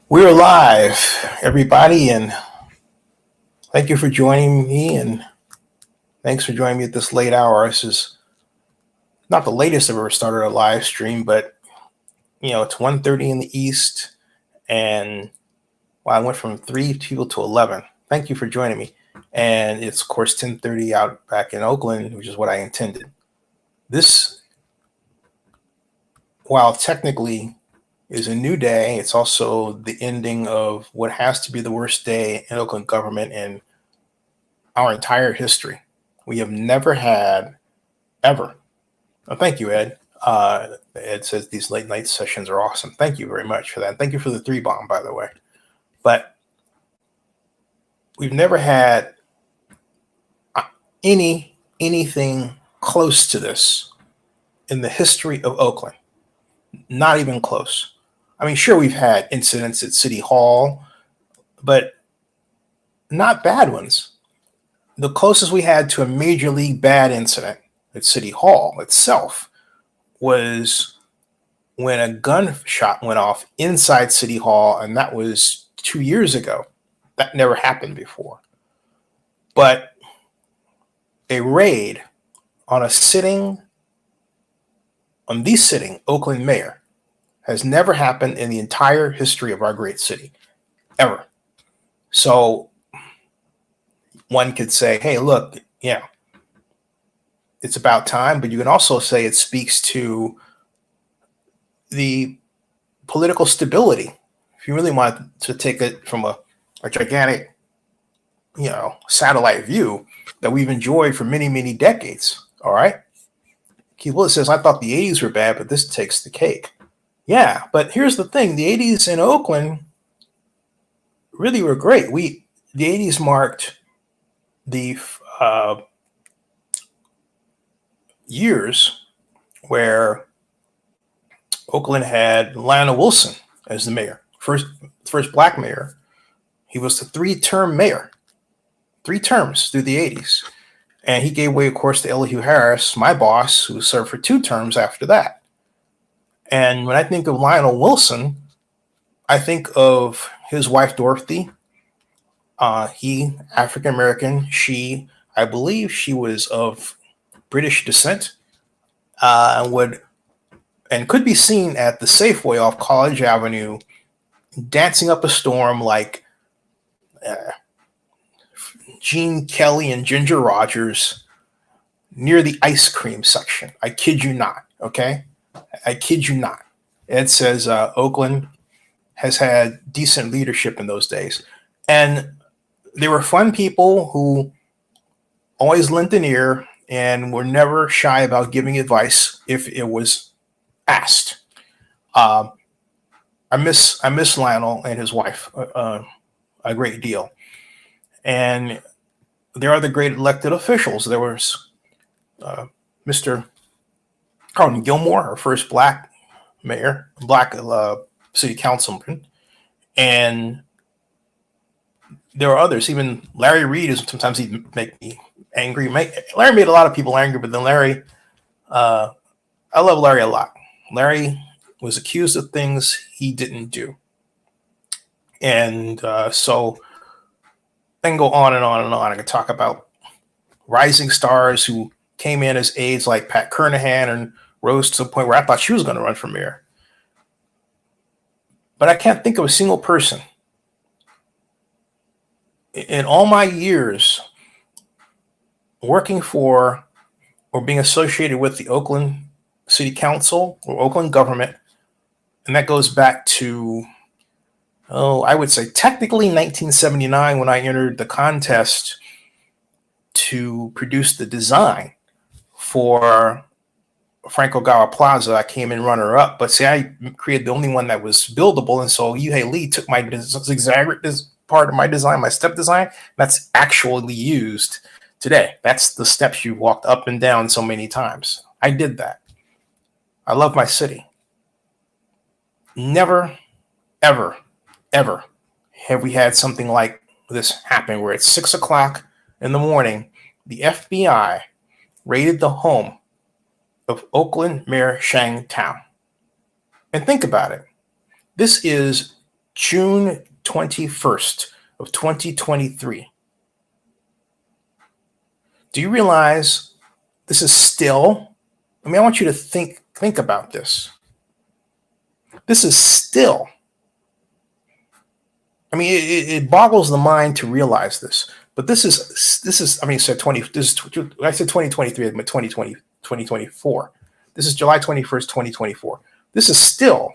We're live, everybody, and thank you for joining me. And thanks for joining me at this late hour. This is not the latest I've ever started a live stream, but it's 1:30 in the East, and I went from 3 people to 11. Thank you for joining me. And it's of course 10:30 out back in Oakland, which is what I intended. This, while technically is a new day, it's also the ending of what has to be the worst day in Oakland government in our entire history. We have never had, ever. Oh, thank you, Ed. Ed says these late night sessions are awesome. Thank you very much for that. Thank you for the 3 bomb, by the way. But we've never had anything close to this in the history of Oakland. Not even close. I mean, sure, we've had incidents at City Hall, but not bad ones. The closest we had to a major league bad incident at City Hall itself was when a gunshot went off inside City Hall, and that was 2 years ago. That never happened before. But a raid on the sitting Oakland mayor has never happened in the entire history of our great city, ever. So one could say, hey, look, it's about time, but you can also say it speaks to the political stability. If you really want to take it from a gigantic, satellite view that we've enjoyed for many, many decades. All right. Keith Willis says, I thought the 80s were bad, but this takes the cake. Yeah, but here's the thing. The 80s in Oakland really were great. The 80s marked the years where Oakland had Lionel Wilson as the mayor, first black mayor. He was the 3-term mayor, 3 terms through the 80s. And he gave way, of course, to Elihu Harris, my boss, who served for 2 terms after that. And when I think of Lionel Wilson, I think of his wife, Dorothy. He, African-American. She, I believe she was of British descent, and could be seen at the Safeway off College Avenue dancing up a storm like Gene Kelly and Ginger Rogers near the ice cream section. I kid you not, okay? I kid you not. Ed says Oakland has had decent leadership in those days. And they were fun people who always lent an ear and were never shy about giving advice if it was asked. I miss Lionel and his wife a great deal. And there are the great elected officials. There was Mr. Carlton Gilmore, our first black mayor, black city councilman. And there are others. Even Larry Reed is sometimes he'd make me angry. Larry made a lot of people angry, but then Larry, I love Larry a lot. Larry was accused of things he didn't do. And so I can go on and on and on. I can talk about rising stars who came in as aides like Pat Kernahan and rose to the point where I thought she was going to run for mayor. But I can't think of a single person in all my years working for or being associated with the Oakland City Council or Oakland government, and that goes back to, I would say technically 1979 when I entered the contest to produce the design for Franco Gawa Plaza. I came in runner-up, but see, I created the only one that was buildable, and so Yuhei Lee took my part of my design, my step design, that's actually used today. That's the steps you walked up and down so many times. I did that. I love my city. Never, ever, ever have we had something like this happen where at 6 o'clock in the morning, the FBI raided the home of Oakland Mayor Sheng Thao. And think about it. This is June 21st of 2023. Do you realize this is still, I want you to think about this. This is still, it boggles the mind to realize this, but this is, I said 20, this is, I said 2023, but 2024. This is July 21st, 2024. This is still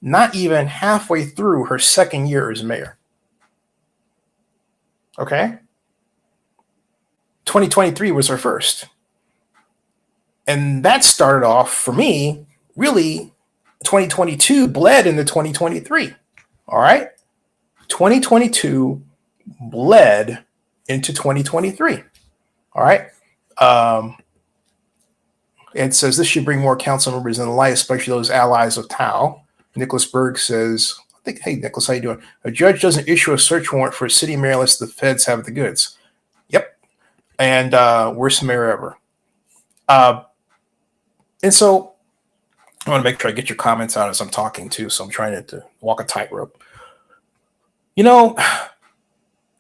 not even halfway through her second year as mayor. Okay? 2023 was her first. And that started off, for me, really, 2022 bled into 2023. All right? 2022 bled into 2023. All right? It says this should bring more council members in the light, especially those allies of Thao. Nicholas Berg says, hey, Nicholas, how you doing? A judge doesn't issue a search warrant for a city mayor unless the feds have the goods. Yep. And worst mayor ever. And so I want to make sure I get your comments out as I'm talking too. So I'm trying to walk a tightrope. At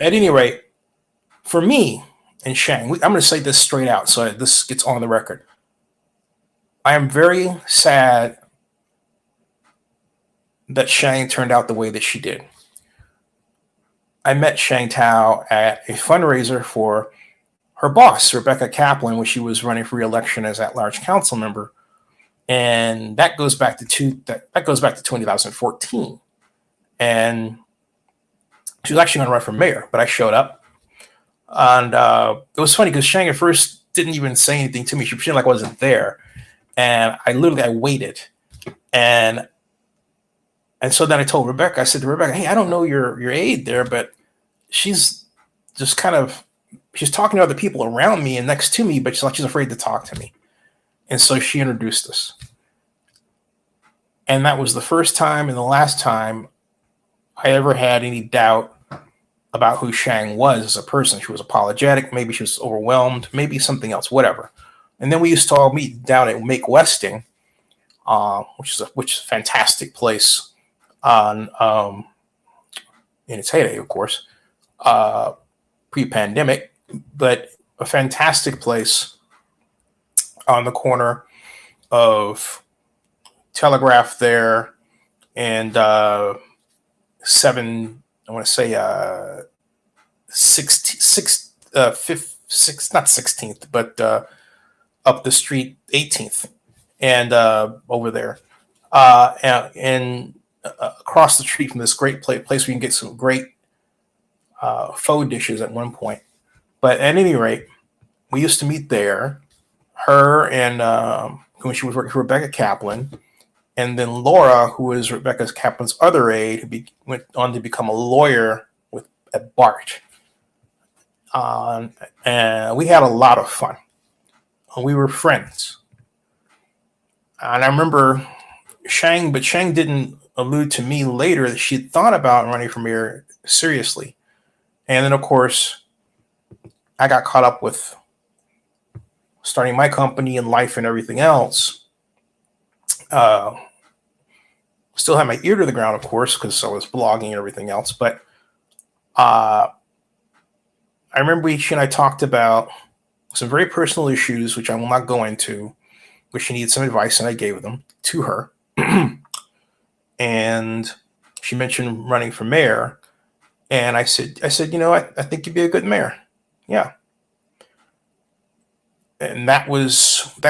any rate, for me and Sheng, I'm going to say this straight out so this gets on the record. I am very sad that Sheng turned out the way that she did. I met Sheng Thao at a fundraiser for her boss, Rebecca Kaplan, when she was running for re-election as at-large council member, and that goes back to 2014. And she was actually going to run for mayor, but I showed up, and it was funny because Sheng at first didn't even say anything to me. She pretended like I wasn't there, and I waited, and so then I told Rebecca. I said to Rebecca, "Hey, I don't know your aide there, but she's just she's talking to other people around me and next to me, but she's afraid to talk to me." And so she introduced us. And that was the first time and the last time I ever had any doubt about who Sheng was as a person. She was apologetic. Maybe she was overwhelmed. Maybe something else, whatever. And then we used to all meet down at Make Westing, which is a fantastic place in its heyday, of course, pre-pandemic, but a fantastic place on the corner of Telegraph there and 16th, not 16th, but up the street, 18th, and over there, and across the street from this great place where you can get some great faux dishes at one point. But at any rate, we used to meet there, her and when she was working for Rebecca Kaplan, and then Laura, who was Rebecca Kaplan's other aide, who went on to become a lawyer at BART. And we had a lot of fun. We were friends. And I remember Sheng didn't allude to me later that she thought about running for mayor seriously. And then, of course, I got caught up with starting my company and life and everything else. Still had my ear to the ground, of course, because I was blogging and everything else. But I remember she and I talked about some very personal issues, which I will not go into, which she needed some advice, and I gave them to her. And she mentioned running for mayor. And I said, I think you'd be a good mayor. Yeah. And that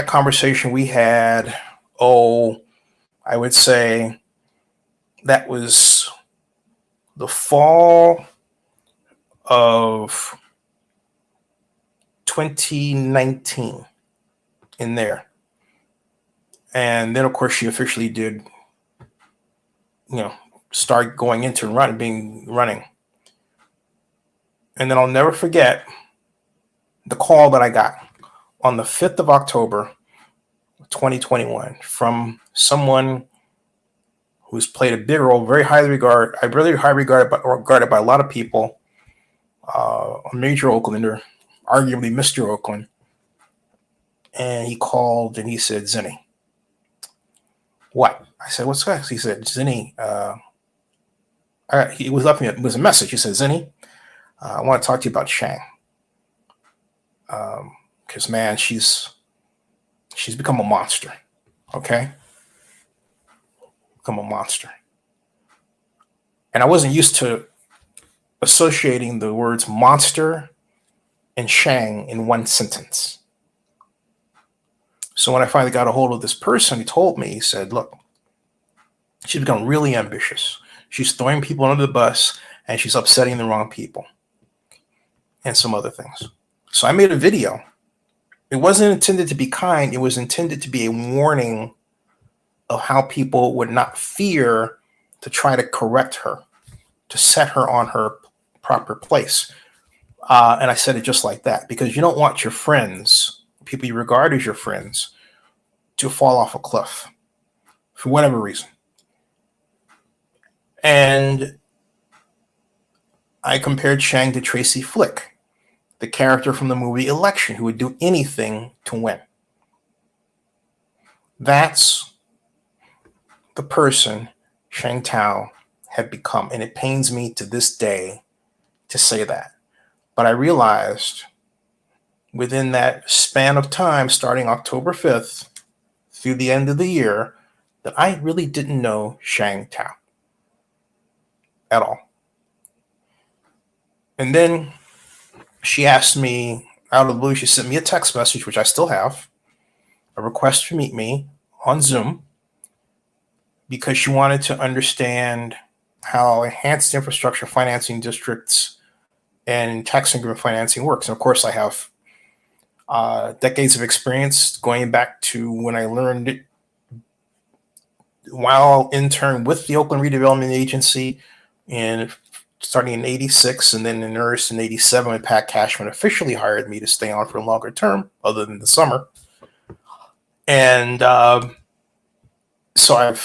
conversation we had, I would say that was the fall of 2019 in there. And then, of course, she officially did, start going into running. And then I'll never forget the call that I got on the 5th of October, 2021, from someone who's played a big role, very highly regarded. I really highly regarded by a lot of people, a major Oaklander, arguably Mr. Oakland. And he called and he said, "Zinni." "What?" I said, "What's that?" He said, "Zinni, he was left me it was a message. He said, Zinni, I want to talk to you about Sheng. Because man, she's become a monster. Okay, become a monster. And I wasn't used to associating the words monster and Sheng in one sentence. So when I finally got a hold of this person, he told me, he said, look, she's become really ambitious. She's throwing people under the bus and she's upsetting the wrong people and some other things. So I made a video. It wasn't intended to be kind. It was intended to be a warning of how people would not fear to try to correct her, to set her on her proper place. And I said it just like that, because you don't want your friends, people you regard as your friends, to fall off a cliff for whatever reason. And I compared Sheng to Tracy Flick, the character from the movie Election, who would do anything to win. That's the person Sheng Thao had become. And it pains me to this day to say that. But I realized within that span of time, starting October 5th through the end of the year, that I really didn't know Sheng Thao at all. And then she asked me out of the blue, she sent me a text message, which I still have, a request to meet me on Zoom, because she wanted to understand how enhanced infrastructure financing districts and tax increment financing works. And of course, I have decades of experience going back to when I learned it while intern with the Oakland Redevelopment Agency, and starting in '86, and then in earnest in '87 when Pat Cashman officially hired me to stay on for a longer term, other than the summer. And so I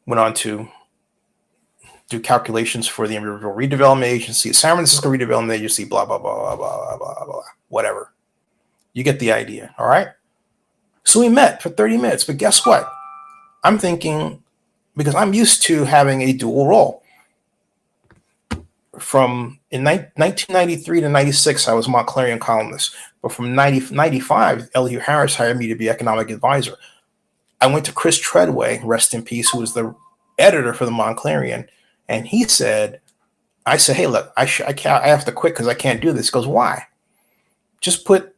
went on to do calculations for the Redevelopment Agency, San Francisco Redevelopment Agency, blah, blah, blah, blah, blah, blah, blah, whatever. You get the idea, all right? So we met for 30 minutes, but guess what? I'm thinking, because I'm used to having a dual role. In 1993 to 96, I was Montclarian columnist. But from 95, Elihu Harris hired me to be economic advisor. I went to Chris Treadway, rest in peace, who was the editor for the Montclarian. And he said, I said, hey, look, I have to quit because I can't do this. He goes, why? Just put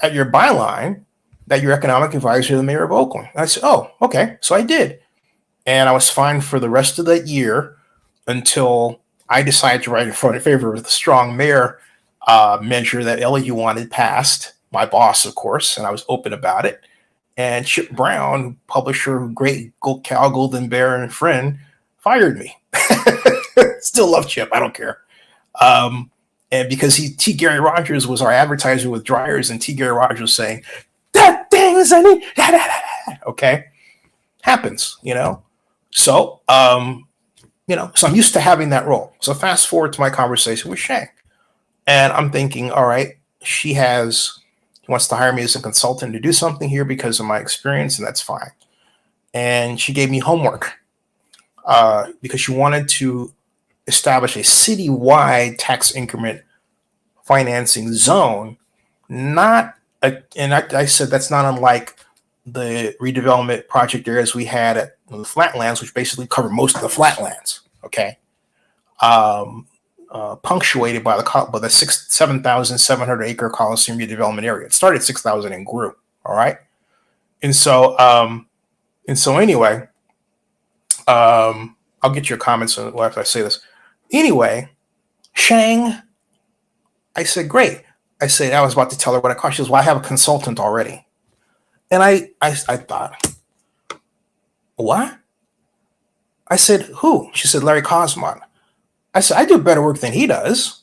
at your byline that you're economic advisor to the mayor of Oakland. And I said, oh, okay. So I did. And I was fine for the rest of that year until I decided to write in favor of the strong mayor measure that Elihu wanted passed, my boss, of course, and I was open about it. And Chip Brown, publisher, great Cal Golden Bear and friend, fired me. Still love Chip. I don't care. And because T. Gary Rogers was our advertiser with Dryers, and T. Gary Rogers was saying, that thing is any, okay, happens, So, so I'm used to having that role. So fast forward to my conversation with Sheng, and I'm thinking, all right, he wants to hire me as a consultant to do something here because of my experience, and that's fine. And she gave me homework because she wanted to establish a citywide tax increment financing zone. I said that's not unlike the redevelopment project areas we had at the Flatlands, which basically covered most of the Flatlands. Okay, punctuated by the 7,700 acre Coliseum redevelopment area. It started 6,000 and grew. All right, and so anyway, I'll get your comments after I say this. Anyway, Sheng, I said, great. I said, I was about to tell her what it cost. She goes, well, I have a consultant already. And I thought, what? I said, who? She said, Larry Cosmont. I said, I do better work than he does.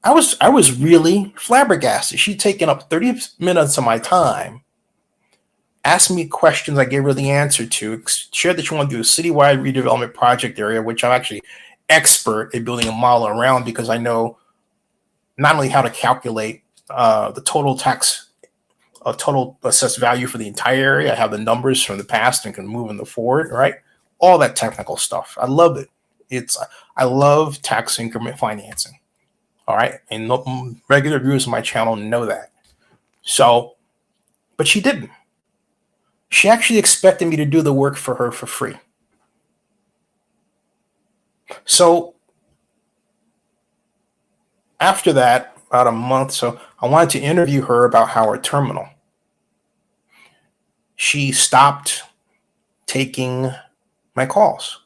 I was really flabbergasted. She'd taken up 30 minutes of my time, asked me questions I gave her the answer to, shared that she wanted to do a citywide redevelopment project area, which I'm actually expert at building a model around, because I know not only how to calculate the total total assessed value for the entire area. I have the numbers from the past and can move in the forward, right? all that technical stuff. I love it. I love tax increment financing. All right. And regular viewers of my channel know that. So, but she didn't. She actually expected me to do the work for her for free. So after that, about a month, so I wanted to interview her about Howard Terminal. She stopped taking my calls.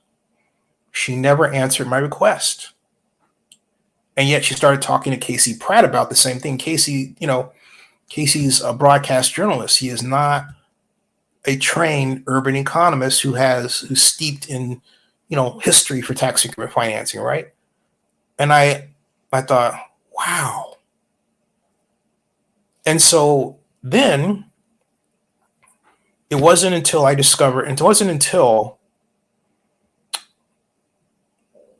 She never answered my request. And yet she started talking to Casey Pratt about the same thing. Casey, Casey's a broadcast journalist. He is not a trained urban economist who's steeped in, history for tax increment financing, right? And I thought, wow. And so then it wasn't until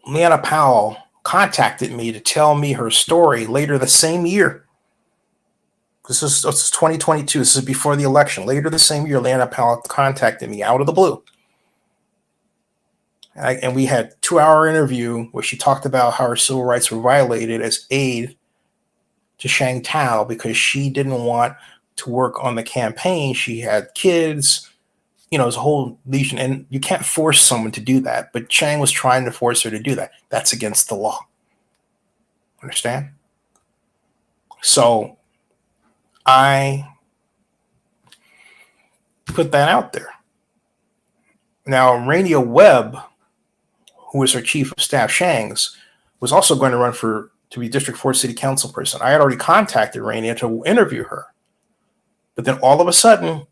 Leanna Powell contacted me to tell me her story later the same year. This is 2022. This is before the election. Later the same year, Leanna Powell contacted me out of the blue. And we had a 2-hour interview where she talked about how her civil rights were violated as aid to Sheng Thao because she didn't want to work on the campaign. She had kids, there's a whole legion, and you can't force someone to do that. But Sheng was trying to force her to do that. That's against the law. Understand? So I put that out there. Now, Renia Webb, who was her chief of staff, Sheng's, was also going to run to be District 4 City Council person. I had already contacted Renia to interview her. But then all of a sudden,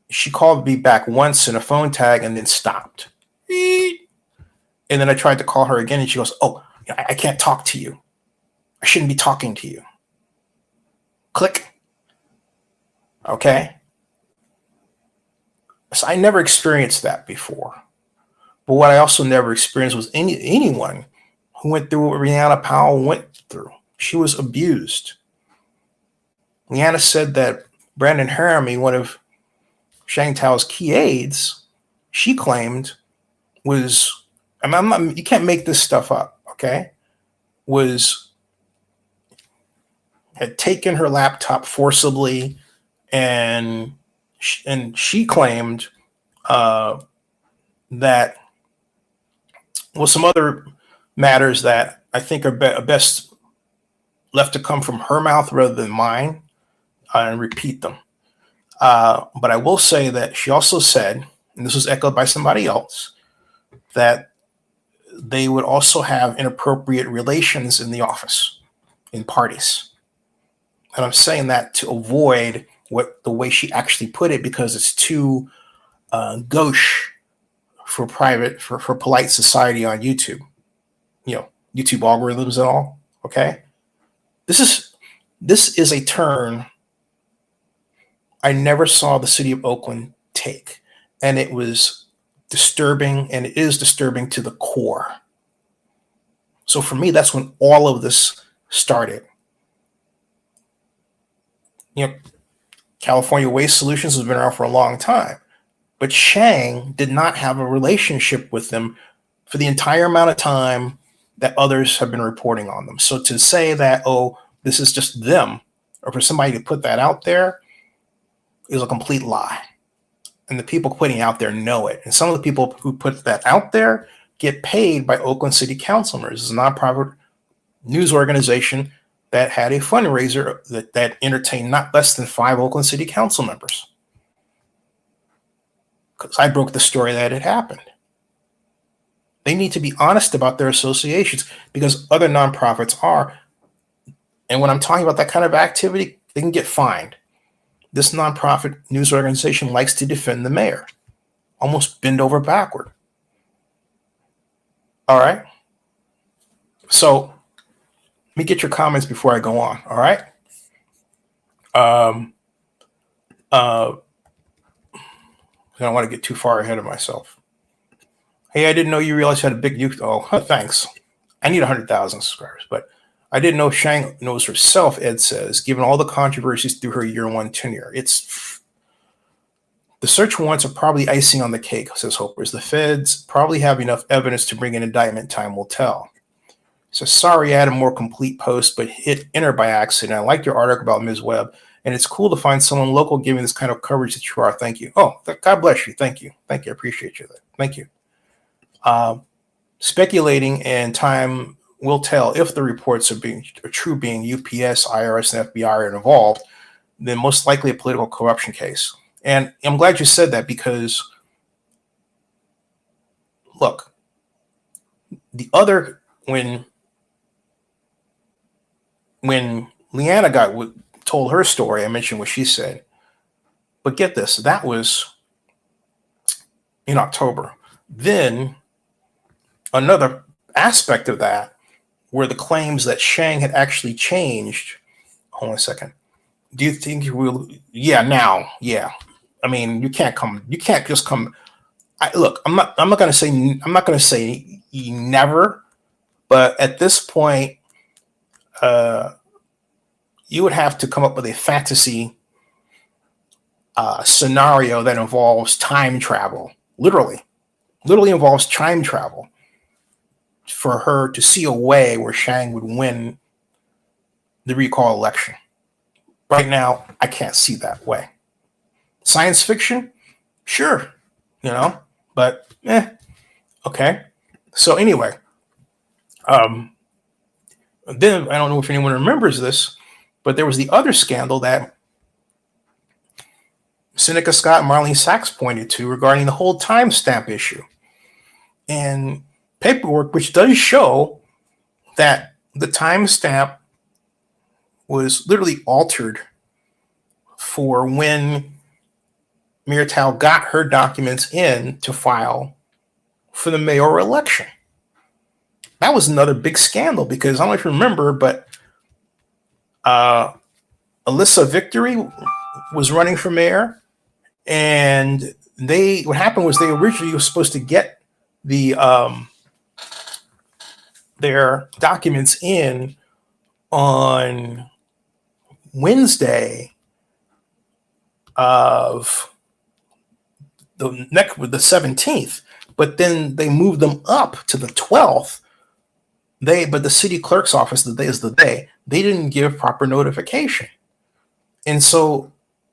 she called me back once in a phone tag and then stopped. And then I tried to call her again, and she goes, "Oh, I can't talk to you. I shouldn't be talking to you." Click. Okay. So I never experienced that before. But what I also never experienced was anyone who went through what Renia Powell went through. She was abused. Leanna said that Brandon Haramy, one of Sheng Thao's key aides, she claimed was, you can't make this stuff up, okay? Had taken her laptop forcibly, and she claimed that, some other matters that I think are best left to come from her mouth rather than mine, and repeat them. But I will say that she also said, and this was echoed by somebody else, that they would also have inappropriate relations in the office, in parties. And I'm saying that to avoid the way she actually put it, because it's too gauche for polite society on YouTube. YouTube algorithms and all. Okay, this is a turn I never saw the city of Oakland take, and it was disturbing, and it is disturbing to the core. So for me, that's when all of this started. California Waste Solutions has been around for a long time, but Sheng did not have a relationship with them for the entire amount of time that others have been reporting on them. So to say that, oh, this is just them, or for somebody to put that out there, is a complete lie. And the people putting it out there know it. And some of the people who put that out there get paid by Oakland City Council members. It's a nonprofit news organization that had a fundraiser that entertained not less than 5 Oakland City Council members. Because I broke the story that it happened. They need to be honest about their associations, because other nonprofits are. And when I'm talking about that kind of activity, they can get fined. This nonprofit news organization likes to defend the mayor, almost bend over backward. All right. So let me get your comments before I go on. All right. I don't want to get too far ahead of myself. Hey, I didn't know you realized you had a big youth. Oh, thanks. I need 100,000 subscribers, but I didn't know Sheng knows herself, Ed says, given all the controversies through her year 1 tenure. The search warrants are probably icing on the cake, says Hopers. The feds probably have enough evidence to bring an indictment. Time will tell. So sorry I had a more complete post, but hit enter by accident. I liked your article about Ms. Webb, and it's cool to find someone local giving this kind of coverage that you are. Thank you. Oh, God bless you. Thank you. Thank you. I appreciate you. Thank you. Speculating, and time will tell if the reports are true, being UPS, IRS, and FBI are involved, then most likely a political corruption case. And I'm glad you said that, because look, when Leanna told her story, I mentioned what she said, but get this, that was in October. Then another aspect of that were the claims that Sheng had actually changed. Hold on a second. Do you think you will? Yeah, now, yeah. I mean, you can't just come. Look, I'm not going to say never, but at this point, you would have to come up with a fantasy scenario that involves time travel. Literally involves time travel for her to see a way where Sheng would win the recall election. Right now, I can't see that way. Science fiction? Sure, but okay. So anyway, then I don't know if anyone remembers this, but there was the other scandal that Seneca Scott and Marlene Sachs pointed to regarding the whole timestamp issue. And paperwork which does show that the timestamp was literally altered for when Mayor Thao got her documents in to file for the mayoral election. That was another big scandal, because I don't know if you remember, but Alyssa Victory was running for mayor, and what happened was they originally were supposed to get their documents in on Wednesday of the 17th, but then they moved them up to the 12th. But the city clerk's office, the day is the day, they didn't give proper notification. And so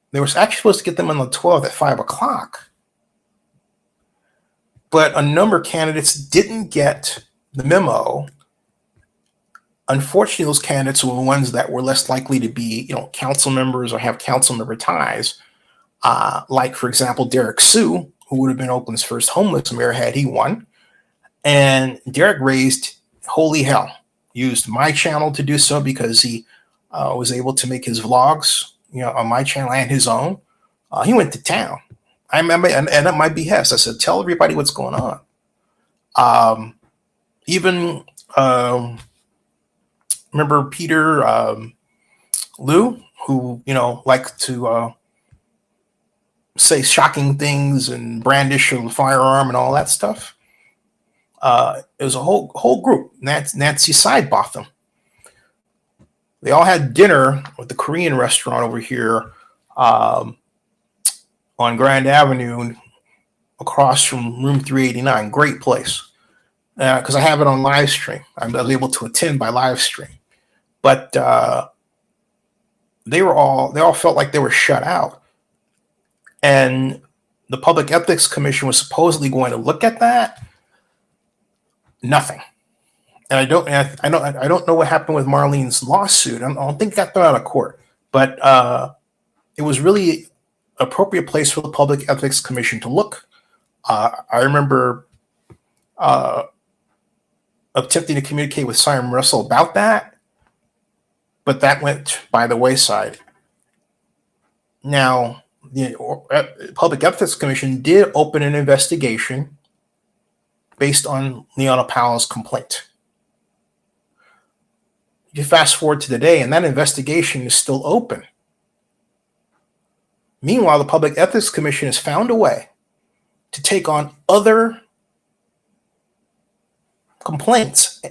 they were actually supposed to get them on the 12th at 5:00. But a number of candidates didn't get the memo. Unfortunately, those candidates were the ones that were less likely to be, council members or have council member ties. Like, for example, Derek Sue, who would have been Oakland's first homeless mayor had he won. And Derek raised holy hell, used my channel to do so, because he was able to make his vlogs, on my channel and his own. He went to town. I remember, and at my behest, I said, tell everybody what's going on. Even remember Peter Liu, who, liked to say shocking things and brandish a firearm and all that stuff. It was a whole group. Nancy Sidebotham. They all had dinner at the Korean restaurant over here on Grand Avenue, across from room 389. Great place, because I have it on live stream. I was able to attend by live stream, but they all felt like they were shut out, and the Public Ethics Commission was supposedly going to look at that. Nothing. And I don't know what happened with Marlene's lawsuit. I don't think it got thrown out of court, but it was really appropriate place for the Public Ethics Commission to look. I remember attempting to communicate with Simon Russell about that, but that went by the wayside. Now, the Public Ethics Commission did open an investigation based on Leona Powell's complaint. You fast forward to today, and that investigation is still open. Meanwhile, the Public Ethics Commission has found a way to take on other complaints,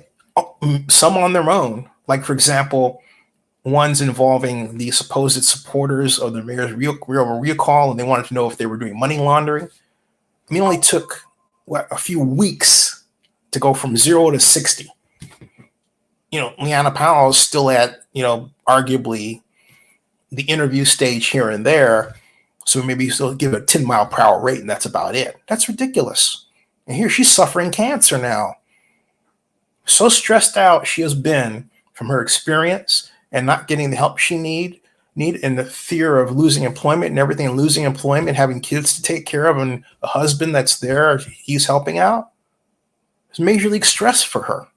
some on their own. Like, for example, ones involving the supposed supporters of the mayor's recall, and they wanted to know if they were doing money laundering. I mean, it only took a few weeks to go from 0 to 60. Liana Powell is still at, arguably the interview stage here and there. So maybe you still give a 10-mile-per-hour rate, and that's about it. That's ridiculous. And here she's suffering cancer now. So stressed out she has been from her experience and not getting the help she need, and the fear of losing employment and everything, losing employment, having kids to take care of, and a husband that's there, he's helping out. It's major league stress for her.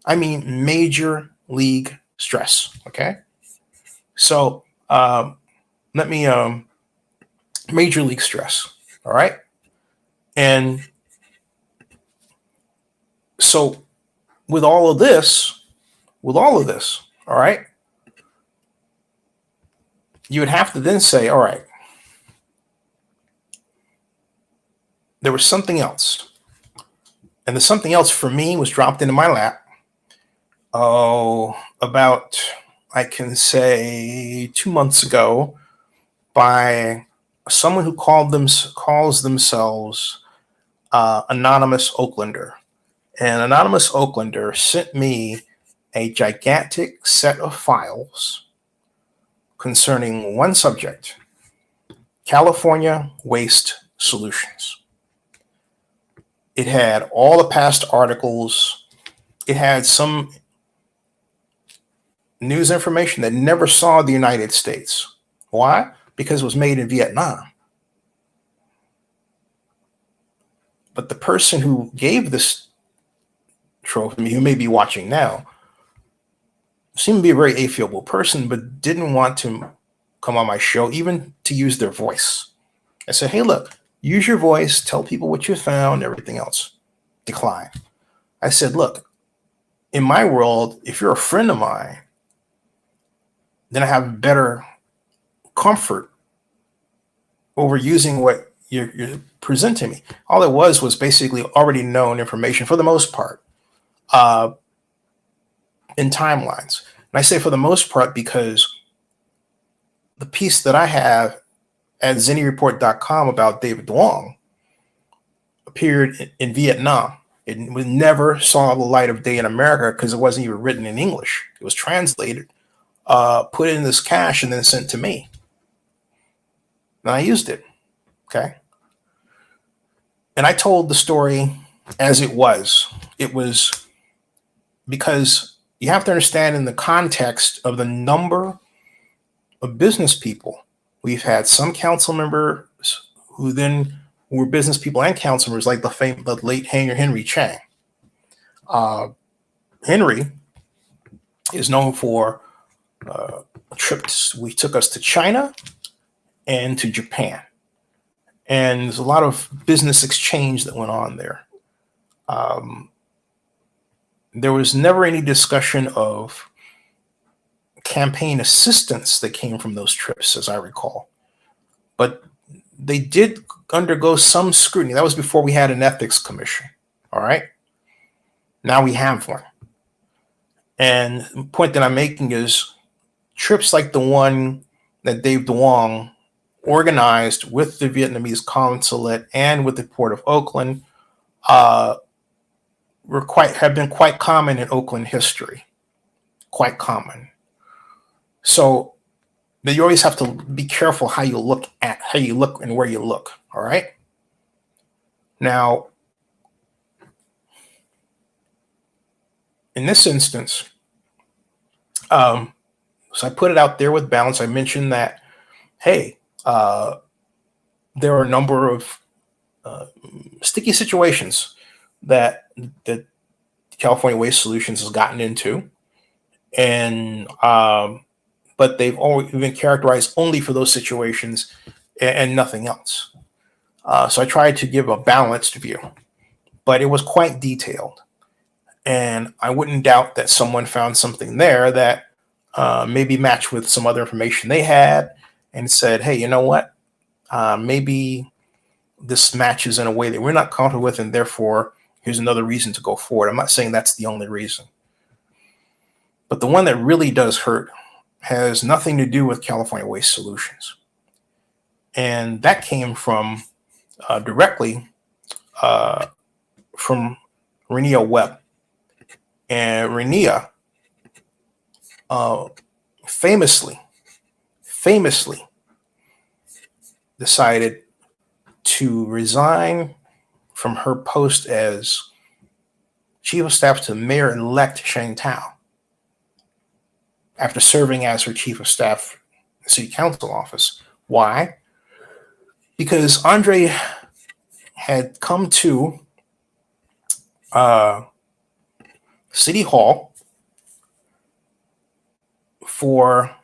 I mean, major league stress. Okay. So, major league stress. All right. And so with all of this, all right, you would have to then say, all right, there was something else. And the something else for me was dropped into my lap. About, I can say 2 months ago, by someone who calls themselves Anonymous Oaklander. And Anonymous Oaklander sent me a gigantic set of files concerning one subject: California waste solutions. It had all the past articles. It had some news information that never saw the United States. Why? Because it was made in Vietnam. But the person who gave this trophy, who may be watching now, seemed to be a very affable person, but didn't want to come on my show, even to use their voice. I said, hey, look, use your voice, tell people what you found, everything else. Decline. I said, look, in my world, if you're a friend of mine, then I have better comfort over using what you're presenting me. All it was basically already known information for the most part in timelines. And I say for the most part because the piece that I have at zenireport.com about David Duong appeared in Vietnam. It never saw the light of day in America because it wasn't even written in English. It was translated, put in this cache, and then sent to me. And I used it. Okay. And I told the story as it was. It was because you have to understand in the context of the number of business people. We've had some council members who were business people and council members, like the late Henry Chang. Henry is known for trips. We took us to China and to Japan. And there's a lot of business exchange that went on there. There was never any discussion of campaign assistance that came from those trips, as I recall. But they did undergo some scrutiny. That was before we had an ethics commission. All right. Now we have one. And the point that I'm making is trips like the one that Dave Duong organized with the Vietnamese consulate and with the Port of Oakland have been quite common in Oakland history. Quite common. So you always have to be careful how you look and where you look. All right. Now, in this instance, so I put it out there with balance. I mentioned that, hey, there are a number of sticky situations that California Waste Solutions has gotten into, and but they've always been characterized only for those situations and nothing else. So I tried to give a balanced view, but it was quite detailed. And I wouldn't doubt that someone found something there that maybe matched with some other information they had and said, hey, you know what? Maybe this matches in a way that we're not comfortable with, and therefore here's another reason to go forward. I'm not saying that's the only reason. But the one that really does hurt has nothing to do with California Waste Solutions. And that came from directly from Renia Webb. And Renia famously decided to resign from her post as chief of staff to Mayor-elect Sheng Thao after serving as her chief of staff in the city council office. Why? Because Andre had come to City Hall for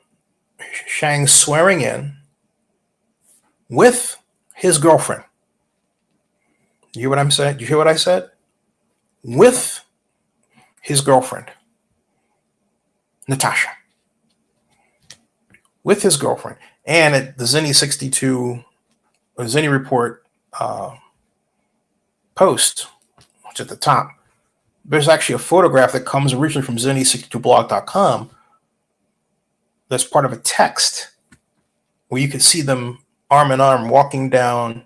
Shang's swearing in with his girlfriend. You hear what I'm saying? You hear what I said? With his girlfriend, Natasha. With his girlfriend. And at the Zenny 62, or Zenny Report post, which at the top, there's actually a photograph that comes originally from Zenny62blog.com that's part of a text where you could see them arm in arm walking down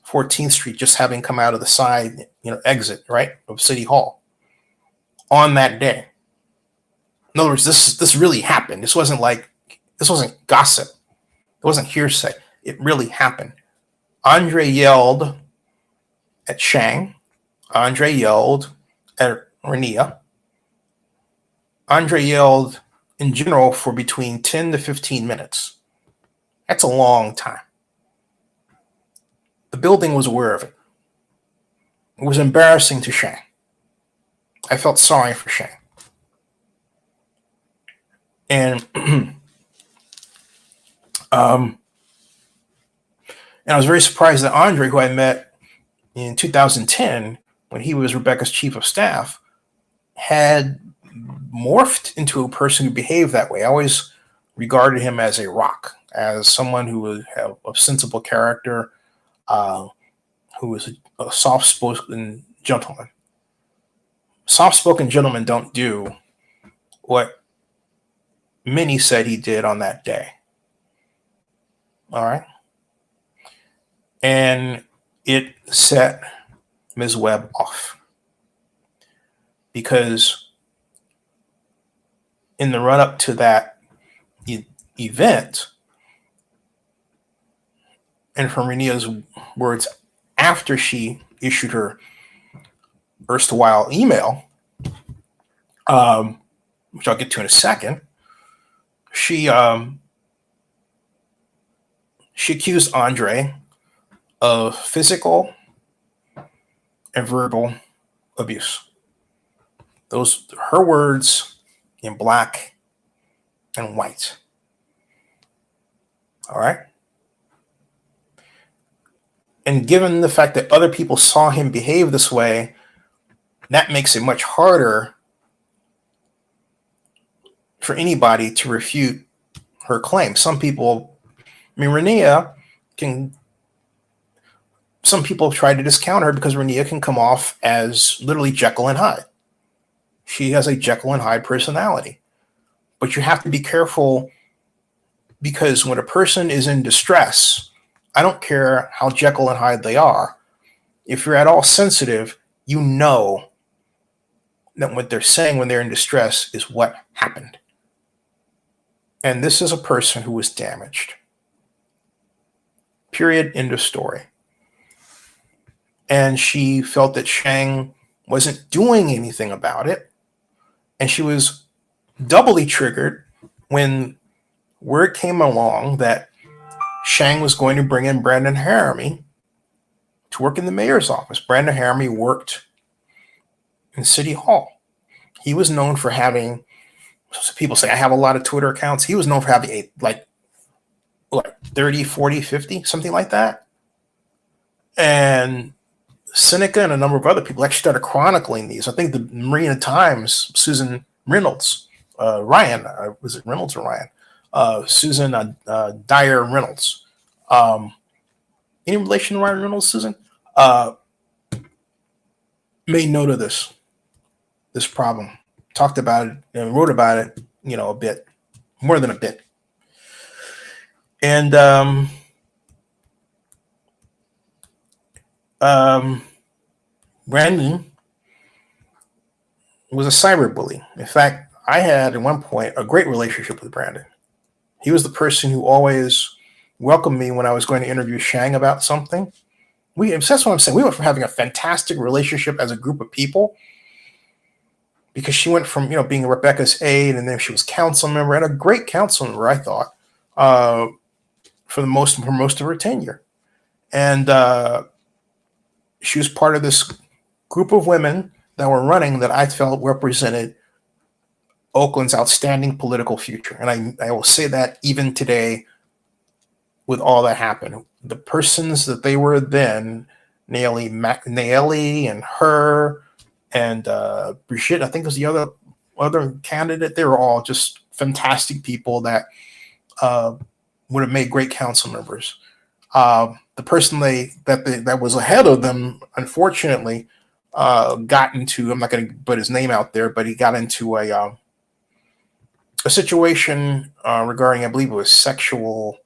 14th Street, just having come out of the side, exit, right, of City Hall on that day. In other words, this really happened. This wasn't gossip. It wasn't hearsay. It really happened. Andre yelled at Shang. Andre yelled at Renia. Andre yelled in general for between 10 to 15 minutes. That's a long time. The building was aware of it. It was embarrassing to Shang. I felt sorry for Shang. And and I was very surprised that Andre, who I met in 2010 when he was Rebecca's chief of staff, had morphed into a person who behaved that way. I always regarded him as a rock, as someone who would have a sensible character, who was a soft-spoken gentleman. Soft-spoken gentlemen don't do what many said he did on that day. All right? And it set Ms. Webb off. Because in the run-up to that event, and from Renia's words after she issued her erstwhile email, which I'll get to in a second, she accused Andre of physical and verbal abuse. Those her words in black and white. All right. And given the fact that other people saw him behave this way, that makes it much harder for anybody to refute her claim. Some people, Renia some people try to discount her because Renia can come off as literally Jekyll and Hyde. She has a Jekyll and Hyde personality. But you have to be careful, because when a person is in distress, I don't care how Jekyll and Hyde they are, if you're at all sensitive, you know that what they're saying when they're in distress is what happened. And this is a person who was damaged. Period. End of story. And she felt that Shang wasn't doing anything about it. And she was doubly triggered when word came along that Shang was going to bring in Brandon Haramy to work in the mayor's office. Brandon Haramy worked in City Hall. He was known for having, so people say, I have a lot of Twitter accounts. He was known for having 30, 40, 50, something like that. And Seneca and a number of other people actually started chronicling these. I think the Marina Times, Susan Reynolds, Ryan, was it Reynolds or Ryan? Susan Dyer Reynolds. Any relation to Ryan Reynolds, Susan? Made note of this problem, talked about it, and wrote about it, a bit, more than a bit. And Brandon was a cyberbully. In fact, I had at one point a great relationship with Brandon. He was the person who always welcomed me when I was going to interview Sheng about something. That's what I'm saying. We went from having a fantastic relationship as a group of people because she went from being Rebecca's aide, and then she was council member and a great council member, I thought, uh, for most of her tenure. And she was part of this group of women that were running that I felt represented Oakland's outstanding political future. And I will say that even today, with all that happened, the persons that they were then, Naeli and her and Brigitte, I think was the other candidate. They were all just fantastic people that would have made great council members. The person that was ahead of them, unfortunately, got into. I'm not going to put his name out there, but he got into a situation regarding, I believe it was sexual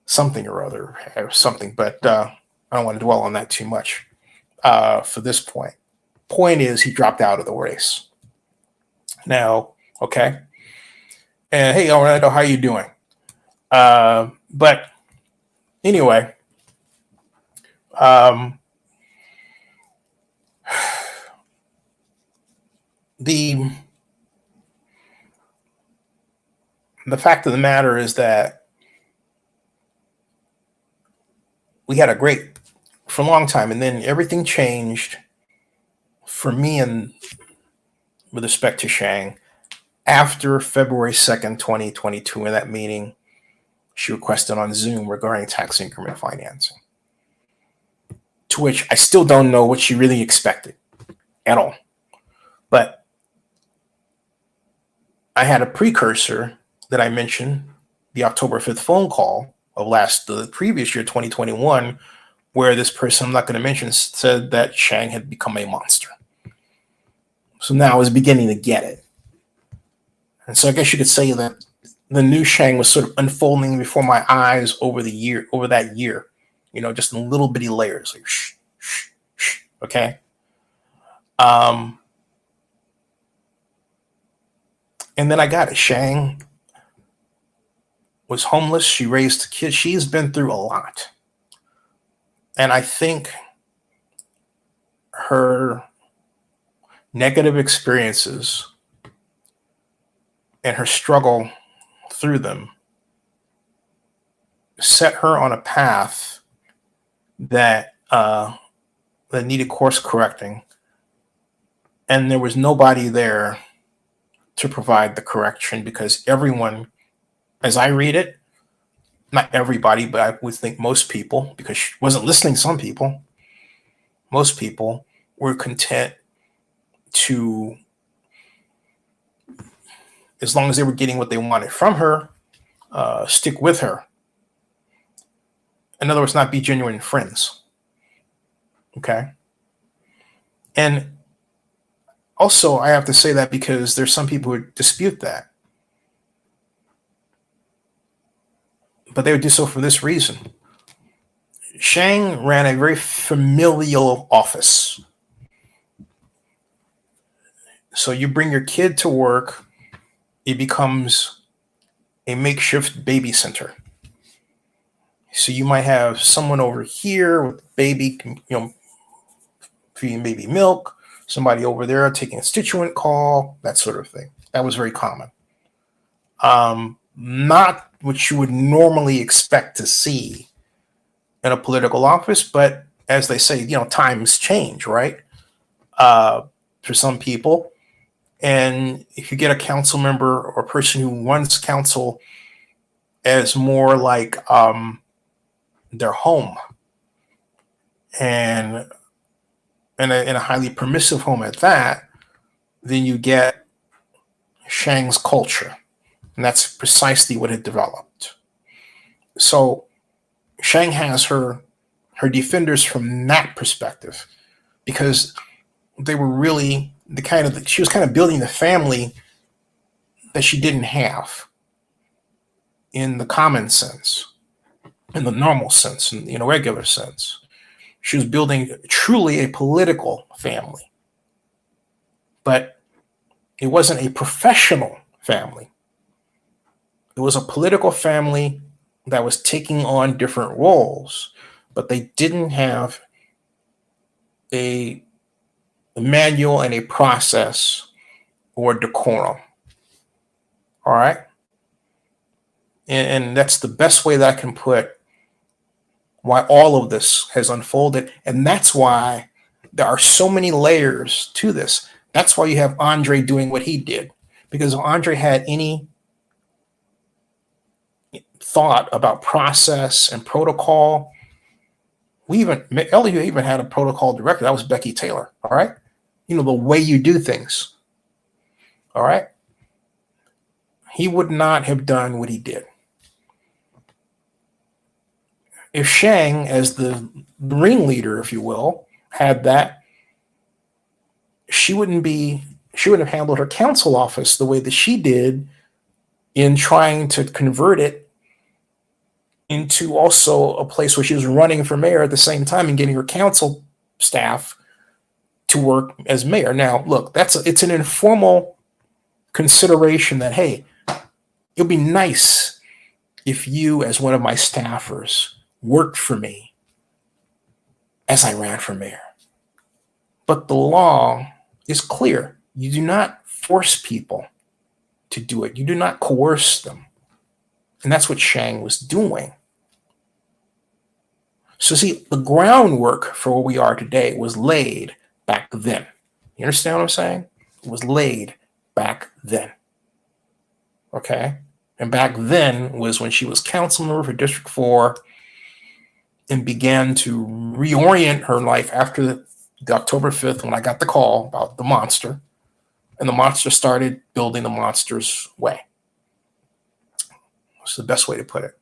something or other, or something. But I don't want to dwell on that too much for this point. Point is, he dropped out of the race. Now, okay. And hey, Orlando, how you doing? But anyway, the fact of the matter is that we had a great for a long time, and then everything changed for me and with respect to Sheng after February 2nd, 2022. In that meeting, she requested on Zoom regarding tax increment financing, to which I still don't know what she really expected at all. But I had a precursor that I mentioned, the October 5th phone call of the previous year, 2021, where this person I'm not going to mention said that Sheng had become a monster. So now I was beginning to get it. And so I guess you could say that the new Sheng was sort of unfolding before my eyes over that year, just in little bitty layers, like shh, shh, shh, okay. And then I got it. Sheng was homeless. She raised kids. She's been through a lot. And I think her negative experiences and her struggle through them set her on a path that needed course correcting. And there was nobody there to provide the correction, because everyone, as I read it, not everybody, but I would think most people, because she wasn't listening to some people, most people were content to, as long as they were getting what they wanted from her, stick with her. In other words, not be genuine friends. Okay. And also, I have to say that because there's some people who dispute that. But they would do so for this reason. Sheng ran a very familial office. So you bring your kid to work, it becomes a makeshift baby center. So you might have someone over here with baby, feeding baby milk, somebody over there taking a constituent call, that sort of thing. That was very common. Not what you would normally expect to see in a political office, but as they say, times change, right? For some people. And if you get a council member or a person who runs council as more like their home, and in a highly permissive home at that, then you get Sheng's culture. And that's precisely what had developed. So Sheng has her defenders from that perspective, because they were really she was kind of building the family that she didn't have in the common sense, in the normal sense, in a regular sense. She was building truly a political family, but it wasn't a professional family. It was a political family that was taking on different roles, but they didn't have a manual and a process or decorum. All right. And that's the best way that I can put why all of this has unfolded. And that's why there are so many layers to this. That's why you have Andre doing what he did. Because if Andre had any thought about process and protocol, Elliot even had a protocol director. That was Becky Taylor. All right. The way you do things. All right. He would not have done what he did. If Sheng, as the ringleader, if you will, had that, she wouldn't have handled her council office the way that she did in trying to convert it into also a place where she was running for mayor at the same time and getting her council staff to work as mayor. Now, look, it's an informal consideration that, hey, it'd be nice if you, as one of my staffers, worked for me as I ran for mayor. But the law is clear. You do not force people to do it. You do not coerce them. And that's what Sheng was doing. So see, the groundwork for where we are today was laid back then. You understand what I'm saying? It was laid back then. Okay? And back then was when she was council member for District 4 and began to reorient her life after the October 5th when I got the call about the monster. And the monster started building the monster's way. That's the best way to put it.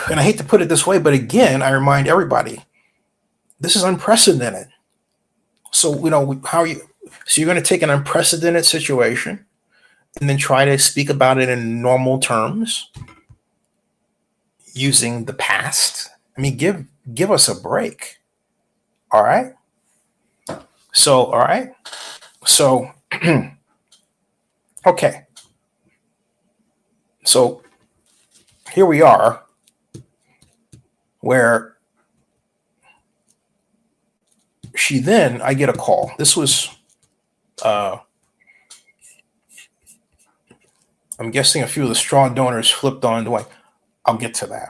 And I hate to put it this way, but again, I remind everybody, this is unprecedented. So, how are you? So you're going to take an unprecedented situation and then try to speak about it in normal terms using the past. I mean, give us a break. All right. So, okay. So here we are where I get a call. This was, I'm guessing a few of the straw donors flipped on Duong. I'll get to that.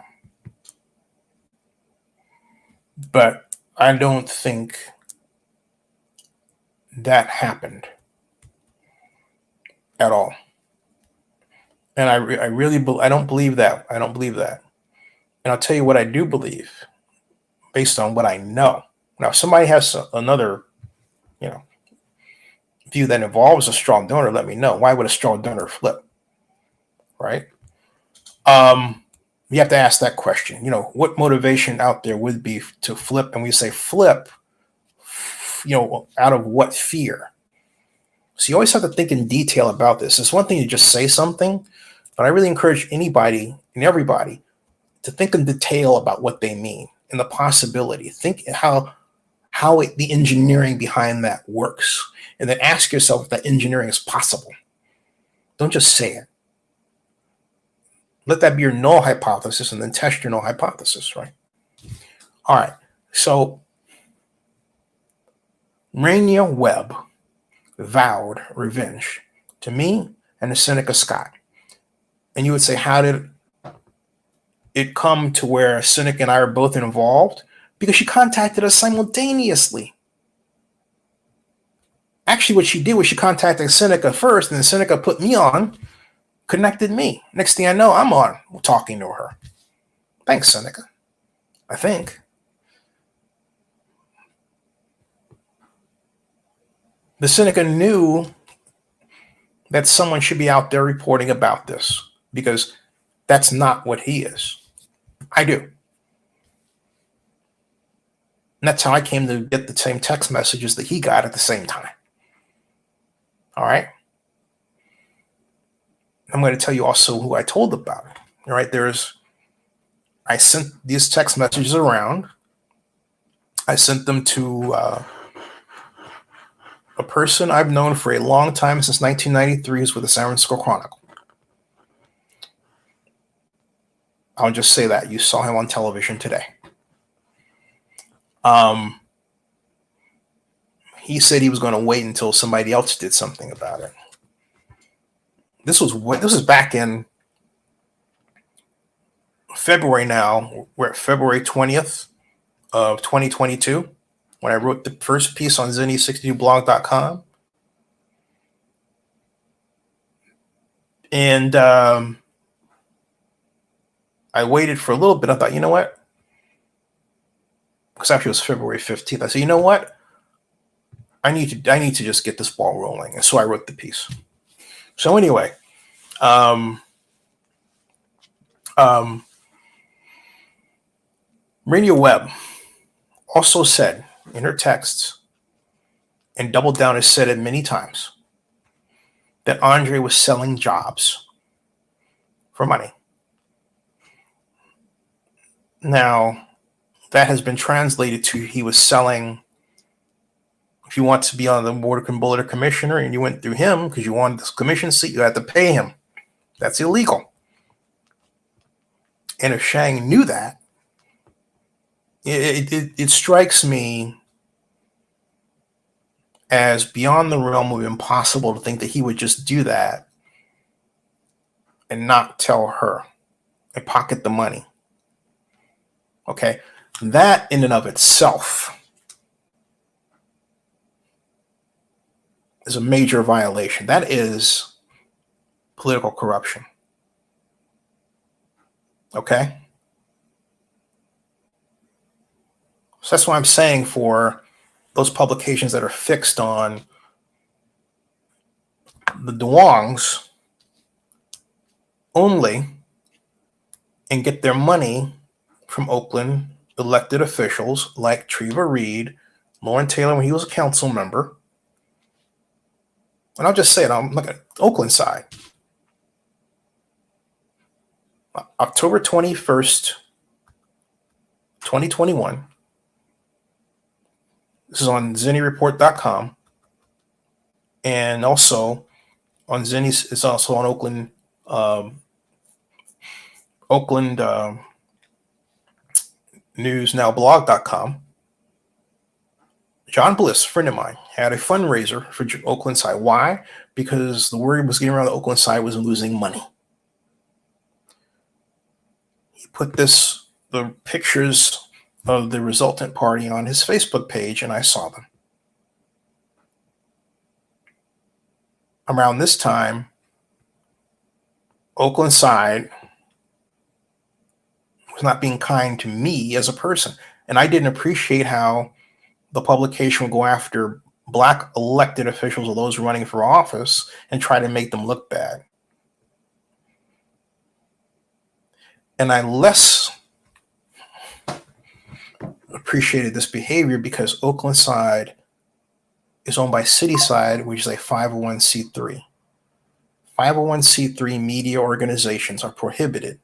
But I don't think that happened at all. And I don't believe that. I don't believe that. And I'll tell you what I do believe based on what I know. Now, if somebody has another, view that involves a straw donor, let me know. Why would a straw donor flip? Right? You have to ask that question. What motivation out there would be to flip? And we say flip, out of what fear? So you always have to think in detail about this. It's one thing to just say something, but I really encourage anybody and everybody to think in detail about what they mean and the possibility. Think how the engineering behind that works, and then ask yourself if that engineering is possible. Don't just say it. Let that be your null hypothesis, and then test your null hypothesis, right? All right. So Renia Webb vowed revenge to me and to Seneca Scott. And you would say, how did it come to where Seneca and I are both involved? Because she contacted us simultaneously. Actually, what she did was she contacted Seneca first, and then Seneca put me on, connected me. Next thing I know, I'm on talking to her. Thanks, Seneca. I think. The Seneca knew that someone should be out there reporting about this, because that's not what he is. I do. And that's how I came to get the same text messages that he got at the same time. All right. I'm going to tell you also who I told about it. All right, I sent these text messages around. I sent them to a person I've known for a long time, since 1993, who's with the San Francisco Chronicle. I'll just say that. You saw him on television today. He said he was going to wait until somebody else did something about it. This was back in February now. We're at February 20th of 2022 when I wrote the first piece on Zenny62blog.com. And I waited for a little bit. I thought, you know what? Because actually it was February 15th. I said, you know what? I need to just get this ball rolling. And so I wrote the piece. So anyway, Renia Webb also said in her texts, and doubled down, has said it many times, that Andre was selling jobs for money. Now, that has been translated to he was selling. If you want to be on the board of commissioner and you went through him because you wanted this commission seat, you had to pay him. That's illegal. And if Sheng knew that, it strikes me as beyond the realm of impossible to think that he would just do that and not tell her and pocket the money. Okay, that in and of itself is a major violation. That is political corruption. Okay? So that's why I'm saying, for those publications that are fixed on the Duongs only and get their money from Oakland elected officials like Treva Reed, Lauren Taylor when he was a council member. And I'll just say it, I'm looking at Oakland side. October 21st, 2021. This is on ZennyReport.com. And also on Zenny's, it's also on Oakland NewsNowBlog.com. John Bliss, friend of mine, had a fundraiser for Oakland side. Why? Because the word was getting around the Oakland side was losing money. He put the pictures of the resultant party on his Facebook page, and I saw them. Around this time, Oakland side was not being kind to me as a person, and I didn't appreciate how the publication would go after Black elected officials or those running for office and try to make them look bad. And I less appreciated this behavior because Oakland side is owned by City Side, which is a 501c3. 501c3 media organizations are prohibited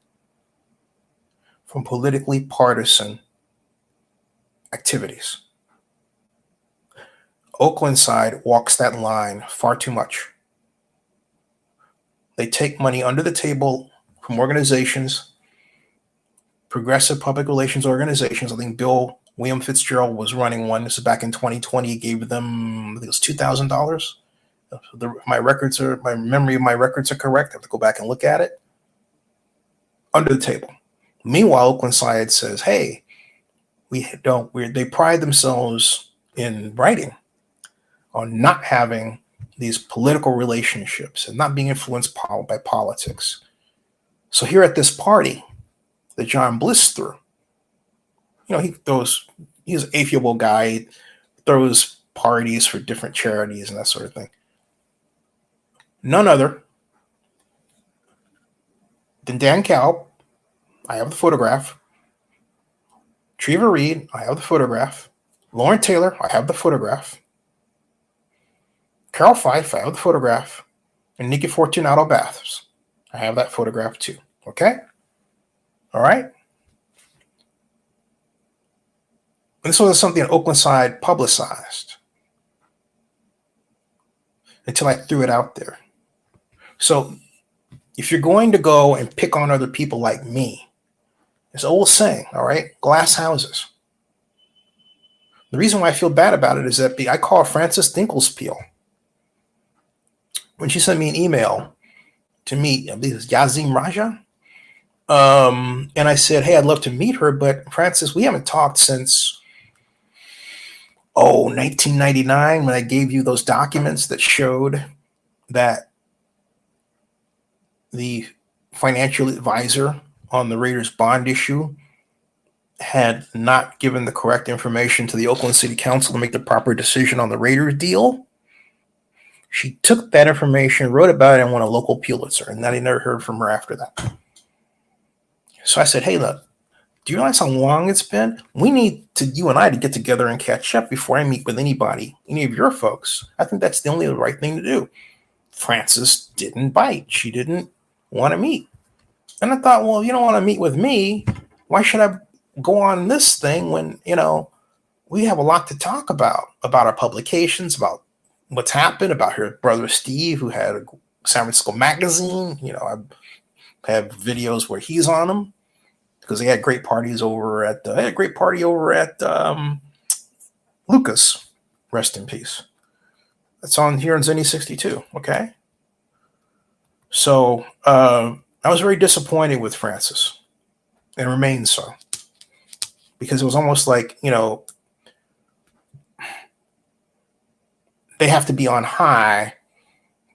from politically partisan activities. Oakland side walks that line far too much. They take money under the table from organizations, progressive public relations organizations. I think Bill William Fitzgerald was running one. This is back in 2020. He gave them, I think it was $2,000. My memory of my records are correct. I have to go back and look at it. Under the table. Meanwhile, Oakland side says, hey, they pride themselves in writing on not having these political relationships and not being influenced by politics. So here at this party that John Bliss threw, he's an affable guy, he throws parties for different charities and that sort of thing. None other than Dan Kalb, I have the photograph. Treva Reed, I have the photograph. Lauren Taylor, I have the photograph. Carol Fife, I have the photograph. And Nikki Fortunato Baths. I have that photograph too. Okay? All right? And this was something Oakland side publicized until I threw it out there. So if you're going to go and pick on other people like me, it's an old saying, all right? Glass houses. The reason why I feel bad about it is that I call Frances Dinkelspiel. When she sent me an email to meet, I believe it was Yazim Raja. And I said, hey, I'd love to meet her, but Frances, we haven't talked since 1999, when I gave you those documents that showed that the financial advisor on the Raiders bond issue had not given the correct information to the Oakland City Council to make the proper decision on the Raiders deal. She took that information, wrote about it, and won a local Pulitzer, and then I never heard from her after that. So I said, hey, look, do you realize how long it's been? We need you and I to get together and catch up before I meet with anybody, any of your folks. I think that's the only right thing to do. Frances didn't bite. She didn't want to meet. And I thought, well, you don't want to meet with me. Why should I go on this thing when, we have a lot to talk about our publications, about what's happened, about her brother Steve, who had a San Francisco magazine. I have videos where he's on them, because they had great parties over at Lucas, rest in peace. That's on here in Zenny 62. Okay. So I was very disappointed with Frances, and remain so, because it was almost like, they have to be on high,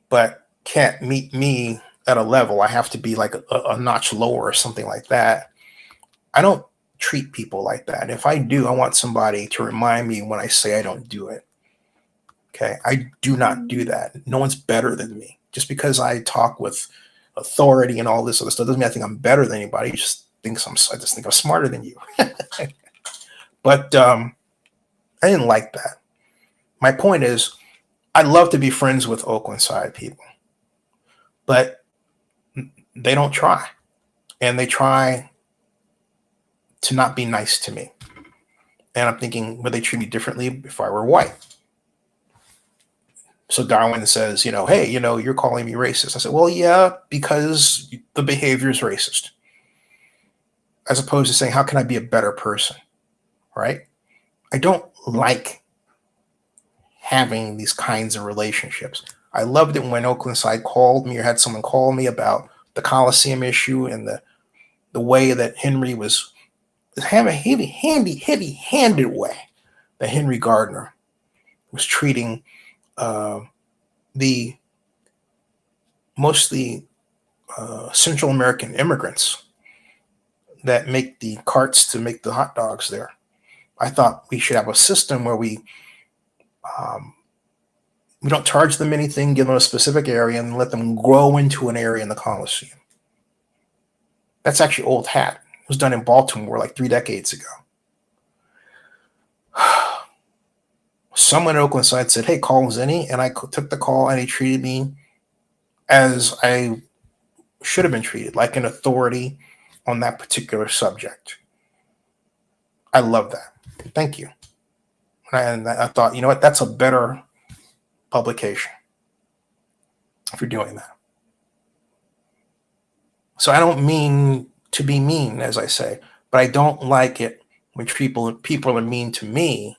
but can't meet me at a level. I have to be like a notch lower or something like that. I don't treat people like that. If I do, I want somebody to remind me when I say I don't do it. Okay. I do not do that. No one's better than me. Just because I talk with authority and all this other stuff doesn't mean I think I'm better than anybody. I just think I'm smarter than you. But I didn't like that. My point is, I'd love to be friends with Oakland side people, but they don't try. And they try to not be nice to me. And I'm thinking, would they treat me differently if I were white? So Darwin says, hey, you're calling me racist. I said, well, yeah, because the behavior is racist. As opposed to saying, how can I be a better person? Right? I don't like having these kinds of relationships. I loved it when Oakland side called me, or had someone call me about the Coliseum issue, and the way that Henry was having a heavy-handed way that Henry Gardner was treating the mostly Central American immigrants that make the carts to make the hot dogs there. I thought we should have a system where we don't charge them anything, give them a specific area, and let them grow into an area in the Coliseum. That's actually old hat. It was done in Baltimore like 3 decades ago. Someone in Oakland side said, hey, call Zenny, and I took the call, and he treated me as I should have been treated, like an authority on that particular subject. I love that. Thank you. And I thought, you know what, that's a better publication if you're doing that. So I don't mean to be mean, as I say, but I don't like it when people are mean to me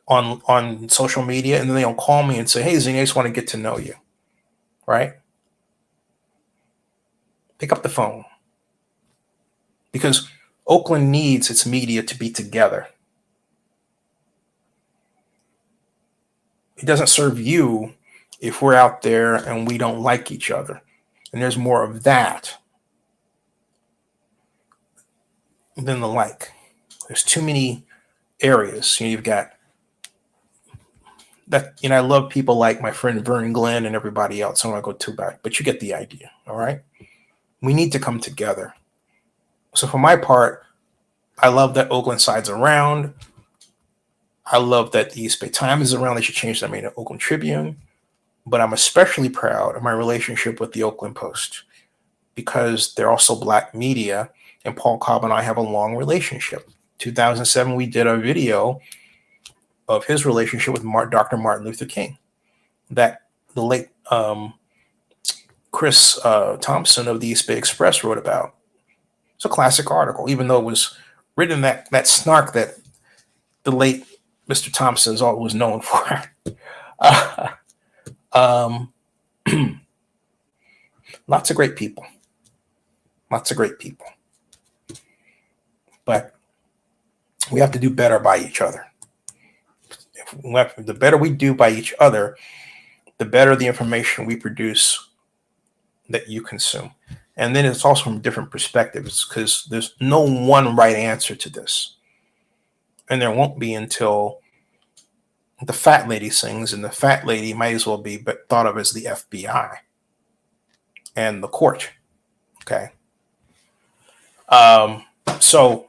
on social media, and then they don't call me and say, hey, Zenny, I just want to get to know you. Right? Pick up the phone. Because Oakland needs its media to be together. It doesn't serve you if we're out there and we don't like each other. And there's more of that than the like. There's too many areas. You've got that, I love people like my friend Vernon Glenn and everybody else. I don't want to go too back, but you get the idea. All right. We need to come together. So for my part, I love that Oakland side's around. I love that the East Bay Times is around. They should change their name to Oakland Tribune. But I'm especially proud of my relationship with the Oakland Post because they're also black media, and Paul Cobb and I have a long relationship. 2007, we did a video of his relationship with Dr. Martin Luther King that the late Chris Thompson of the East Bay Express wrote about. It's a classic article, even though it was written that snark that the late Mr. Thompson was known for. um, lots of great people. Lots of great people. But we have to do better by each other. The better we do by each other, the better the information we produce that you consume. And then it's also from different perspectives because there's no one right answer to this. And there won't be until the fat lady sings, and the fat lady might as well be thought of as the FBI and the court. Okay. So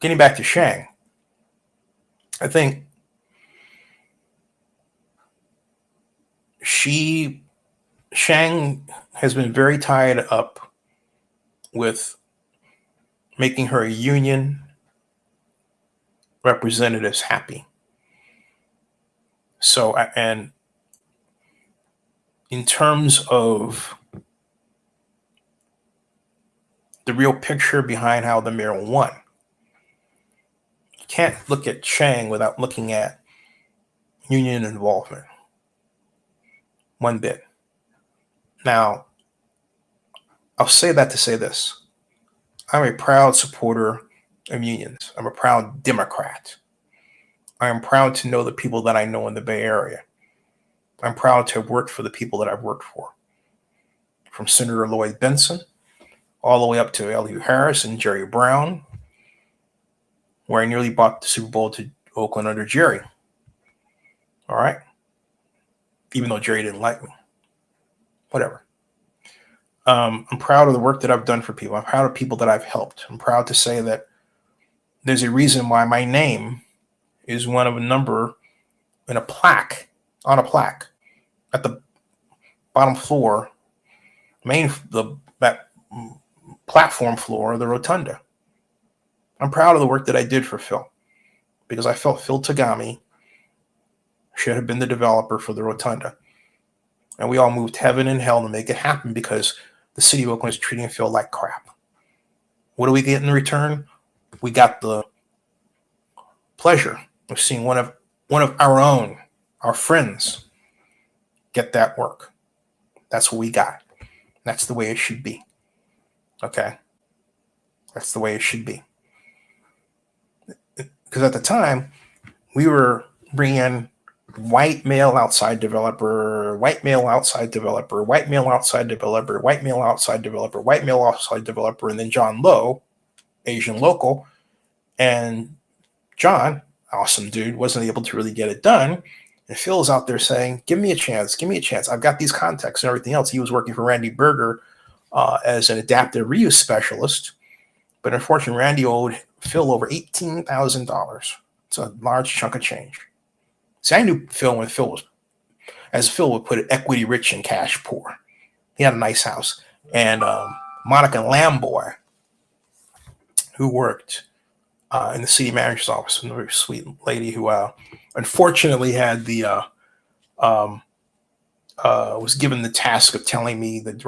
getting back to Sheng, I think Sheng has been very tied up with making her union representatives happy. So, and in terms of the real picture behind how the mayor won, you can't look at Sheng without looking at union involvement. One bit. Now, I'll say that to say this. I'm a proud supporter of unions. I'm a proud Democrat. I am proud to know the people that I know in the Bay Area. I'm proud to have worked for the people that I've worked for. From Senator Lloyd Benson all the way up to Elihu Harris and Jerry Brown, where I nearly bought the Super Bowl to Oakland under Jerry. All right? Even though Jerry didn't like me. Whatever. I'm proud of the work that I've done for people. I'm proud of people that I've helped. I'm proud to say that there's a reason why my name is one of a number in a plaque, on a plaque at the bottom floor, that platform floor of the rotunda. I'm proud of the work that I did for Phil because I felt Phil Tagami should have been the developer for the rotunda. And we all moved heaven and hell to make it happen because the city of Oakland is treating Phil like crap. What do we get in return? We got the pleasure of seeing one of our own, our friends, get that work. That's what we got. That's the way it should be. Okay? That's the way it should be. Because at the time, we were bringing in white male outside developer, white male outside developer, white male outside developer, white male outside developer, white male outside developer, and then John Lowe, Asian local. And John, awesome dude, wasn't able to really get it done. And Phil's out there saying, give me a chance, give me a chance. I've got these contacts and everything else. He was working for Randy Berger as an adaptive reuse specialist. But unfortunately, Randy owed Phil over $18,000. It's a large chunk of change. See, I knew Phil when Phil was, as Phil would put it, equity rich and cash poor. He had a nice house. And Monica Lamboy, who worked in the city manager's office, a very sweet lady who unfortunately had was given the task of telling me that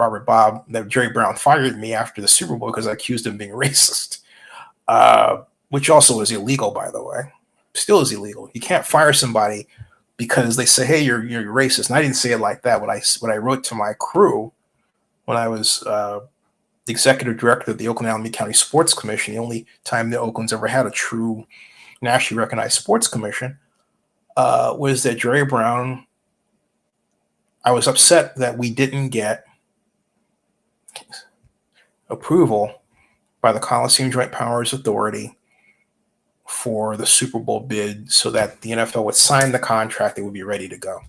Jerry Brown fired me after the Super Bowl because I accused him of being racist, which also is illegal, by the way. Still is illegal. You can't fire somebody because they say, hey, you're racist. And I didn't say it like that. What I wrote to my crew when I was the executive director of the Oakland Alameda County Sports Commission, the only time that Oakland's ever had a true nationally recognized sports commission, was that Jerry Brown, I was upset that we didn't get approval by the Coliseum Joint Powers Authority for the Super Bowl bid so that the NFL would sign the contract and would be ready to go.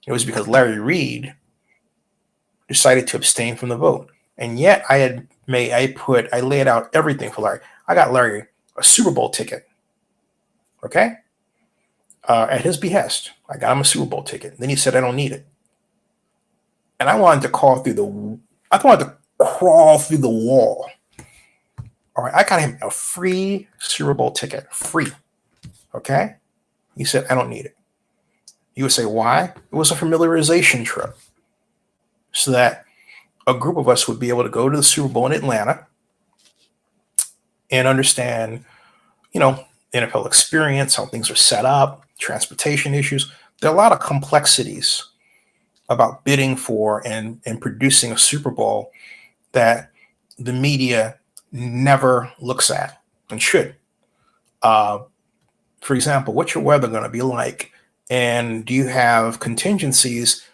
It was because Larry Reed decided to abstain from the vote. And yet I laid out everything for Larry. I got Larry a Super Bowl ticket. Okay? at his behest. I got him a Super Bowl ticket. Then he said, I don't need it. And I wanted to crawl through the wall. All right, I got him a free Super Bowl ticket, free. Okay? He said, I don't need it. You would say, why? It was a familiarization trip so that a group of us would be able to go to the Super Bowl in Atlanta and understand, NFL experience, how things are set up, transportation issues. There are a lot of complexities about bidding for and producing a Super Bowl that the media never looks at and should. For example, what's your weather going to be like? And do you have contingencies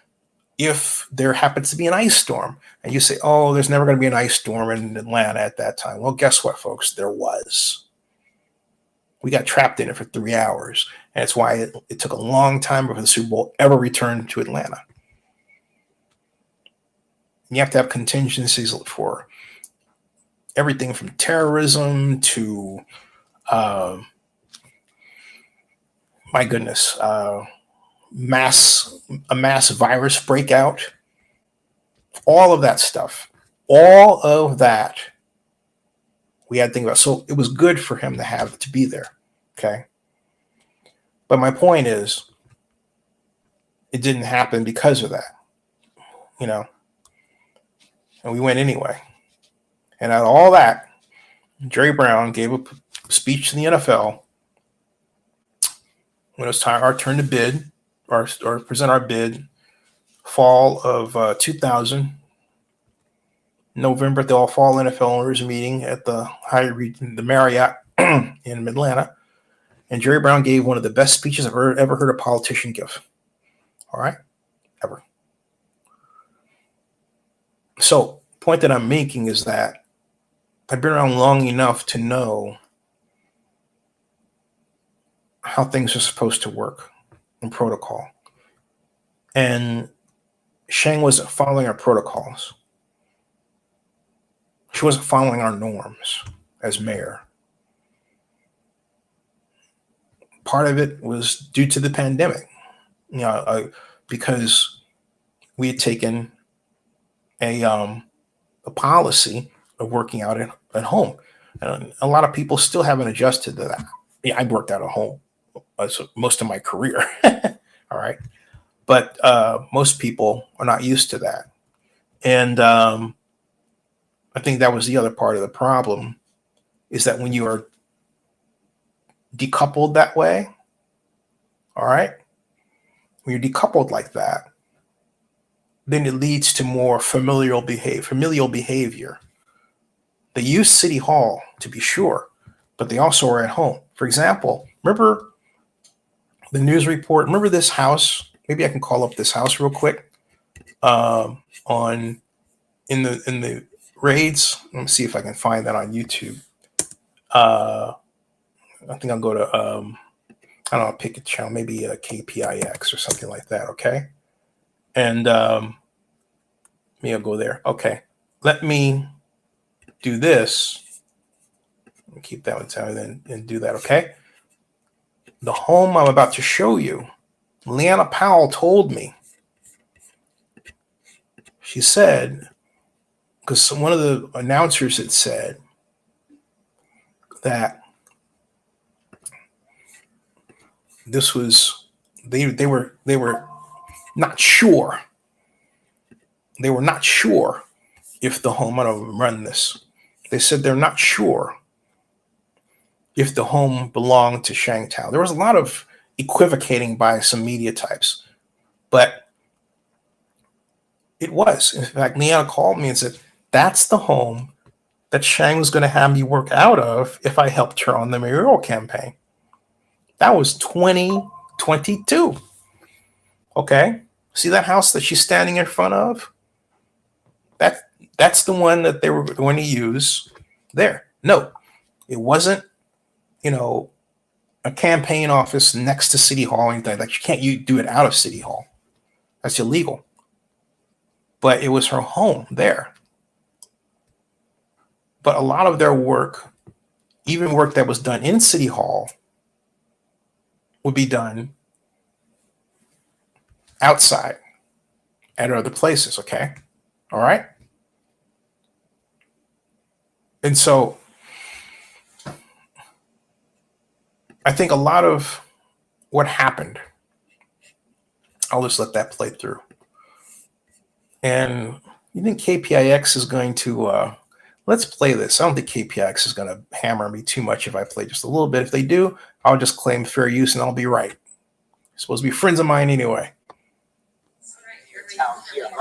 if there happens to be an ice storm? And you say, oh, there's never going to be an ice storm in Atlanta at that time. Well, guess what, folks? There was. We got trapped in it for 3 hours. And that's why it took a long time before the Super Bowl ever returned to Atlanta. You have to have contingencies for everything from terrorism to, my goodness, a mass virus breakout. All of that stuff. All of that we had to think about. So it was good for him to be there. Okay. But my point is, it didn't happen because of that, and we went anyway. And out of all that, Jerry Brown gave a speech to the NFL when it was our turn to bid or present our bid, fall of 2000, November, at the All Fall NFL Owners meeting at the Marriott in Atlanta. And Jerry Brown gave one of the best speeches I've ever heard a politician give. All right? Ever. So, the point that I'm making is that I've been around long enough to know how things are supposed to work in protocol. And Sheng wasn't following our protocols. She wasn't following our norms as mayor. Part of it was due to the pandemic, because we had taken a policy of working out at home. And a lot of people still haven't adjusted to that. Yeah, I've worked out at home most of my career. All right. But most people are not used to that. And I think that was the other part of the problem, is that when you are decoupled that way, all right, when you're decoupled like that, then it leads to more familial behavior. They use City Hall, to be sure, but they also are at home. For example, remember the news report? Remember this house? Maybe I can call up this house real quick. In the raids. Let me see if I can find that on YouTube. I think I'll go to I don't know, pick a channel, maybe a KPIX or something like that. Okay, and maybe I'll go there. Okay, let me do this. Keep that one down and do that. Okay, the home I'm about to show you, Leanna Powell told me. She said, because one of the announcers had said that this was they were not sure. They were not sure if the home, I'm going to run this. They said they're not sure if the home belonged to Sheng Thao. There was a lot of equivocating by some media types, but it was. In fact, Leanna called me and said, that's the home that Sheng was going to have me work out of if I helped her on the mayoral campaign. That was 2022. Okay. See that house that she's standing in front of? That's the one that they were going to use there. No, it wasn't, a campaign office next to City Hall or anything like that. You can't do it out of City Hall. That's illegal. But it was her home there. But a lot of their work, even work that was done in City Hall, would be done outside at other places, okay? All right? And so I think a lot of what happened, I'll just let that play through. And you think KPIX is going to, let's play this. I don't think KPIX is going to hammer me too much if I play just a little bit. If they do, I'll just claim fair use and I'll be right. They're supposed to be friends of mine anyway.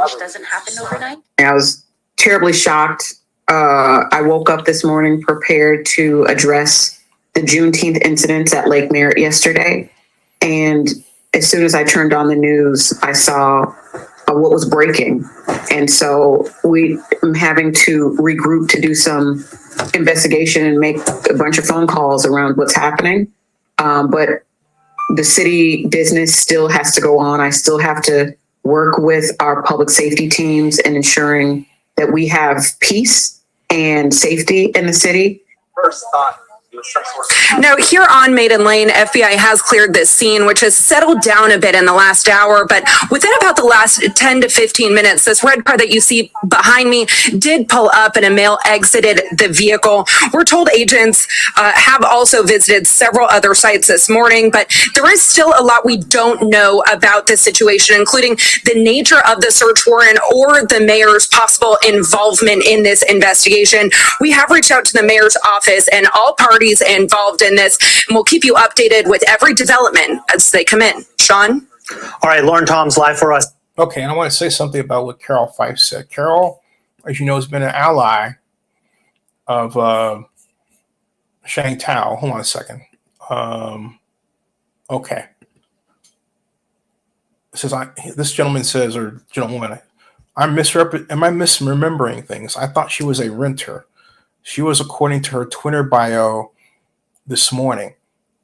Which doesn't happen overnight. I was terribly shocked. I woke up this morning prepared to address the Juneteenth incidents at Lake Merritt yesterday. And as soon as I turned on the news, I saw what was breaking. And so I'm having to regroup to do some investigation and make a bunch of phone calls around what's happening. But the city business still has to go on. I still have to work with our public safety teams in ensuring that we have peace and safety in the city. First thought. Now, here on Maiden Lane, FBI has cleared this scene, which has settled down a bit in the last hour. But within about the last 10 to 15 minutes, this red car that you see behind me did pull up and a male exited the vehicle. We're told agents have also visited several other sites this morning, but there is still a lot we don't know about this situation, including the nature of the search warrant or the mayor's possible involvement in this investigation. We have reached out to the mayor's office and all parties involved in this, and we'll keep you updated with every development as they come in. Sean? All right, Lauren Tom's live for us. Okay, and I want to say something about what Carol Fife said. Carol, as you know, has been an ally of Sheng Thao. Hold on a second. Okay. This gentleman says, or gentlewoman, am I misremembering things? I thought she was a renter. She was, according to her Twitter bio this morning.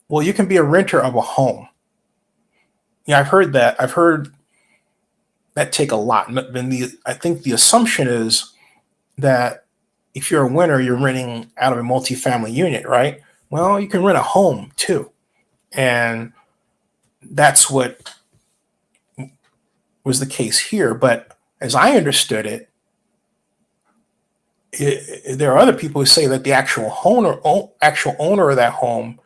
Well, you can be a renter of a home. Yeah, I've heard that. I've heard that take a lot. I think the assumption is that if you're a renter, you're renting out of a multifamily unit, right? Well, you can rent a home too. And that's what was the case here. But as I understood it, there are other people who say that the actual owner of that home,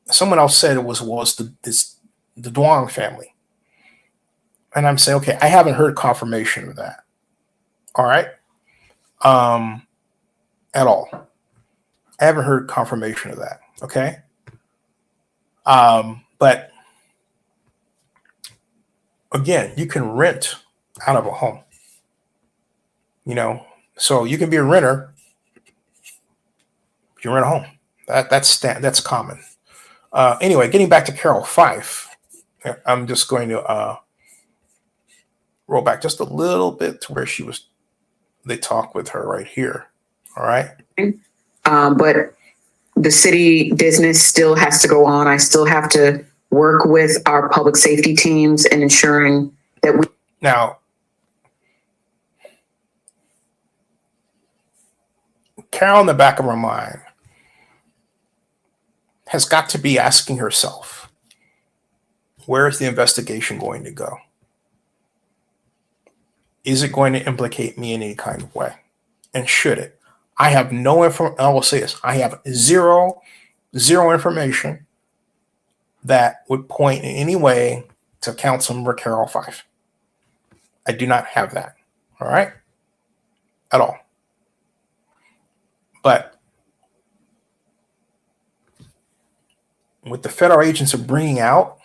someone else said it was the Duong family. And I'm saying, okay, I haven't heard confirmation of that. All right. At all. I haven't heard confirmation of that. Okay. But again, you can rent out of a home, so you can be a renter if you rent a home. That's common. Anyway, getting back to Carol Fife, I'm just going to roll back just a little bit to where they talk with her right here. All right. But the city business still has to go on. I still have to work with our public safety teams in ensuring that we. Now, Carol, in the back of her mind, has got to be asking herself, where is the investigation going to go? Is it going to implicate me in any kind of way? And should it? I have no information. I will say this. I have zero information that would point in any way to Councilmember Carol Fife. I do not have that. All right? At all. But what the federal agents are bringing out,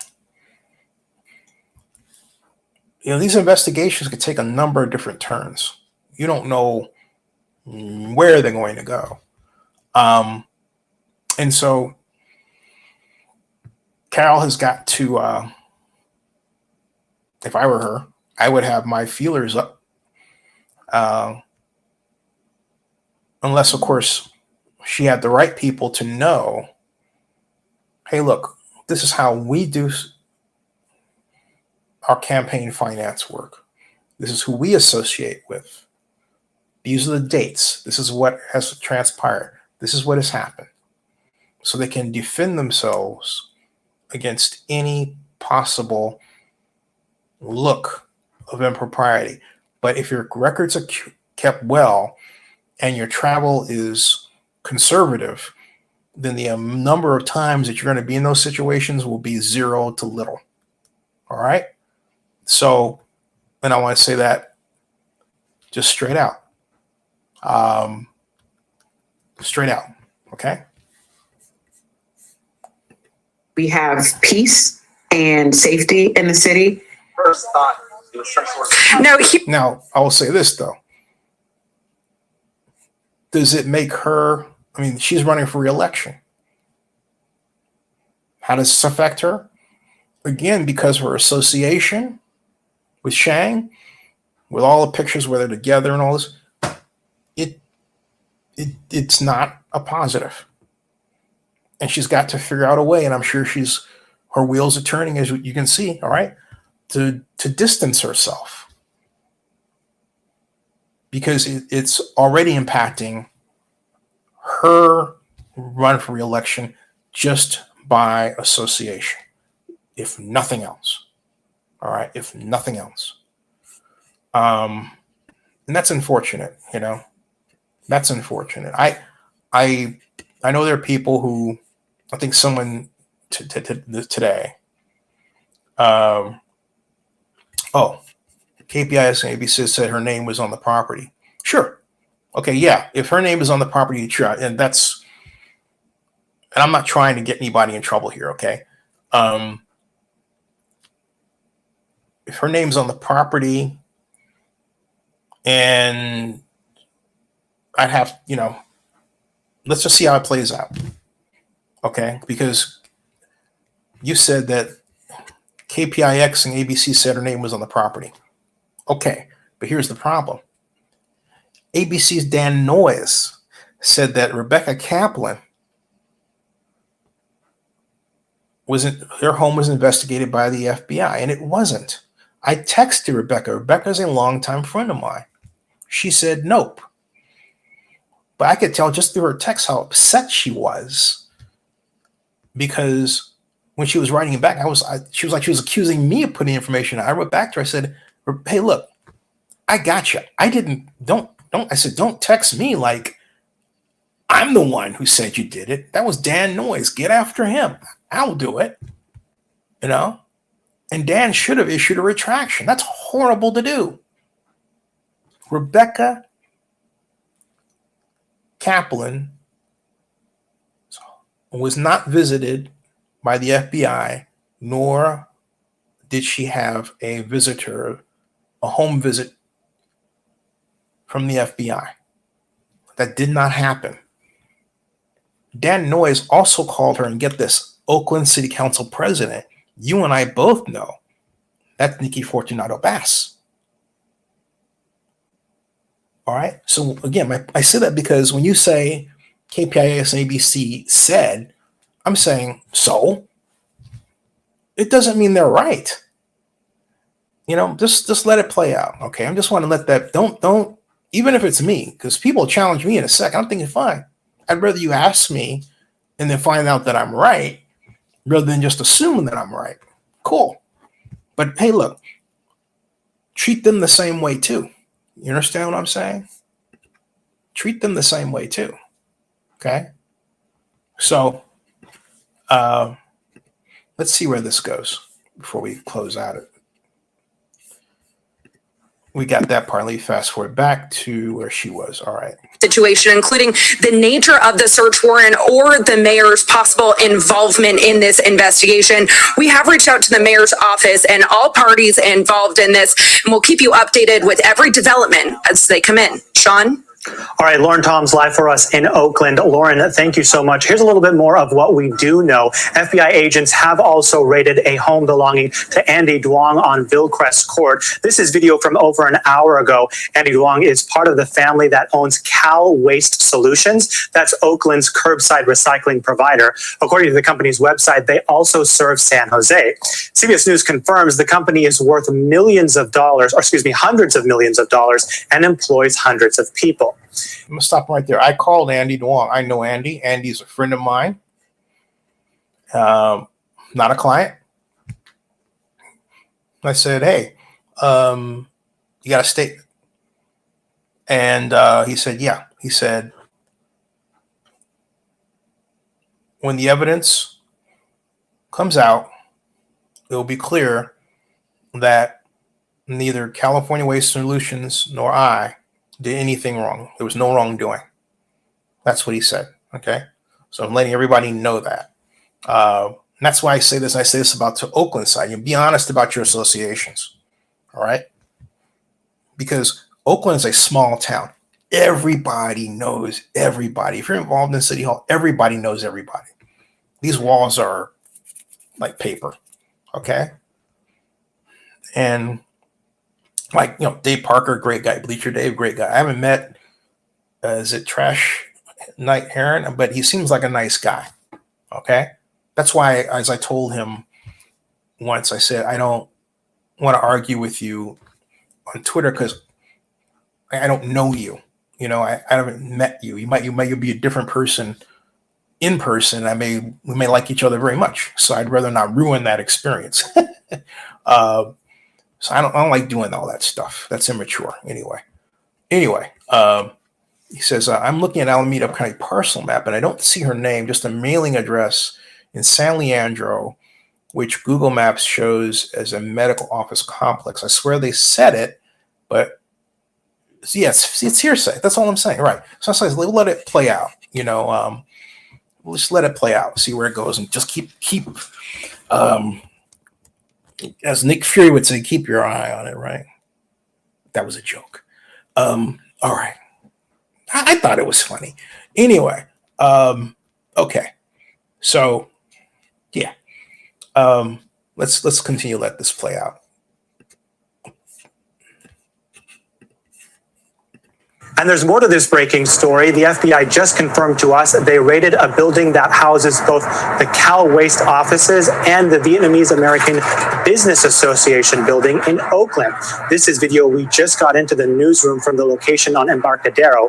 these investigations could take a number of different turns. You don't know where they're going to go. And so Carol has got to, if I were her, I would have my feelers up. Unless, of course, she had the right people to know, hey, look, this is how we do our campaign finance work. This is who we associate with. These are the dates. This is what has transpired. This is what has happened. So they can defend themselves against any possible look of impropriety. But if your records are kept well and your travel is conservative, then the number of times that you're going to be in those situations will be 0 to little. All right. So, and I want to say that just straight out. Straight out. Okay. We have peace and safety in the city. First thought. No, Now, I will say this, though. Does it make her, I mean, she's running for re-election. How does this affect her? Again, because of her association with Sheng, with all the pictures where they're together and all this, it's not a positive. And she's got to figure out a way, and I'm sure her wheels are turning, as you can see, all right, to distance herself. Because it's already impacting her run for re-election just by association, if nothing else. All right, if nothing else. And that's unfortunate, you know. That's unfortunate. I know there are people who, I think someone today, KPIS and ABC said her name was on the property. Sure. Okay, yeah. If her name is on the property, sure. And I'm not trying to get anybody in trouble here, okay? If her name's on the property, and I'd have, let's just see how it plays out. Okay? Because you said that KPIX and ABC said her name was on the property. Okay, but here's the problem. ABC's Dan Noyes said that Rebecca Kaplan her home was investigated by the FBI, and it wasn't. I texted Rebecca. Rebecca's a longtime friend of mine. She said nope. But I could tell just through her text how upset she was, because when she was writing it back, she was accusing me of putting information out. I wrote back to her. I said, "Hey, look, I got you. I said, don't text me like I'm the one who said you did it. That was Dan Noyes. Get after him. I'll do it." And Dan should have issued a retraction. That's horrible to do. Rebecca Kaplan was not visited by the FBI, nor did she have a home visit from the FBI. That did not happen. Dan Noyes also called her, and get this, Oakland City Council president. You and I both know that's Nikki Fortunato Bass. All right. So again, I say that because when you say KPIS and ABC said, I'm saying, so it doesn't mean they're right. Just let it play out. Okay. I just want to let that, don't, even if it's me, because people challenge me in a second, I'm thinking, fine. I'd rather you ask me and then find out that I'm right rather than just assuming that I'm right. Cool. But hey, look, treat them the same way too. You understand what I'm saying? Treat them the same way too. Okay. So let's see where this goes before we close out it. We got that part. Let me fast forward back to where she was. All right. situation, including the nature of the search warrant or the mayor's possible involvement in this investigation. We have reached out to the mayor's office and all parties involved in this, and we'll keep you updated with every development as they come in. Sean? All right, Lauren Tom's live for us in Oakland. Lauren, thank you so much. Here's a little bit more of what we do know. FBI agents have also raided a home belonging to Andy Duong on Vilcrest Court. This is video from over an hour ago. Andy Duong is part of the family that owns Cal Waste Solutions. That's Oakland's curbside recycling provider. According to the company's website, they also serve San Jose. CBS News confirms the company is worth hundreds of millions of dollars and employs hundreds of people. I'm going to stop right there. I called Andy Duong. I know Andy. Andy's a friend of mine. Not a client. I said, hey, you got a statement? And he said, yeah. He said, when the evidence comes out, it will be clear that neither California Waste Solutions nor I did anything wrong. There was no wrongdoing. That's what he said. Okay. So I'm letting everybody know that. And that's why I say this. I say this about the Oakland side. You be honest about your associations. All right. Because Oakland is a small town. Everybody knows everybody. If you're involved in City Hall, everybody knows everybody. These walls are like paper. Okay. And like, Dave Parker, great guy. Bleacher Dave, great guy. I haven't met, is it Trash Night Heron? But he seems like a nice guy. Okay. That's why, as I told him once, I said, I don't want to argue with you on Twitter because I don't know you. I haven't met you. You might be a different person in person. We may like each other very much. So I'd rather not ruin that experience. So I don't like doing all that stuff. That's immature. Anyway, he says, I'm looking at Alameda County parcel map and I don't see her name, just a mailing address in San Leandro, which Google Maps shows as a medical office complex. I swear they said it, but yes, it's hearsay. That's all I'm saying. Right. So I say, we'll let it play out. We'll just let it play out, see where it goes, and just keep as Nick Fury would say, keep your eye on it, right? That was a joke. All right. I thought it was funny. Anyway, okay. So, yeah. Let's continue to let this play out. And there's more to this breaking story. The FBI just confirmed to us that they raided a building that houses both the Cal Waste offices and the Vietnamese American Business Association building in Oakland. This is video we just got into the newsroom from the location on Embarcadero.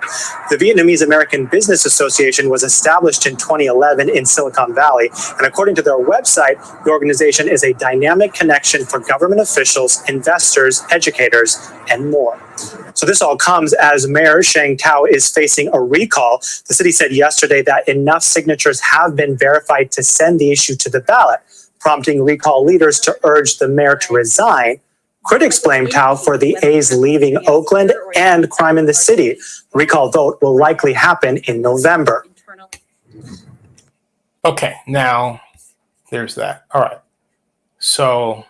The Vietnamese American Business Association was established in 2011 in Silicon Valley. And according to their website, the organization is a dynamic connection for government officials, investors, educators, and more. So this all comes as Mayor Sheng Thao is facing a recall. The city said yesterday that enough signatures have been verified to send the issue to the ballot, prompting recall leaders to urge the mayor to resign. Critics blame Thao for the A's leaving Oakland and crime in the city. The recall vote will likely happen in November. Okay, now there's that. All right. So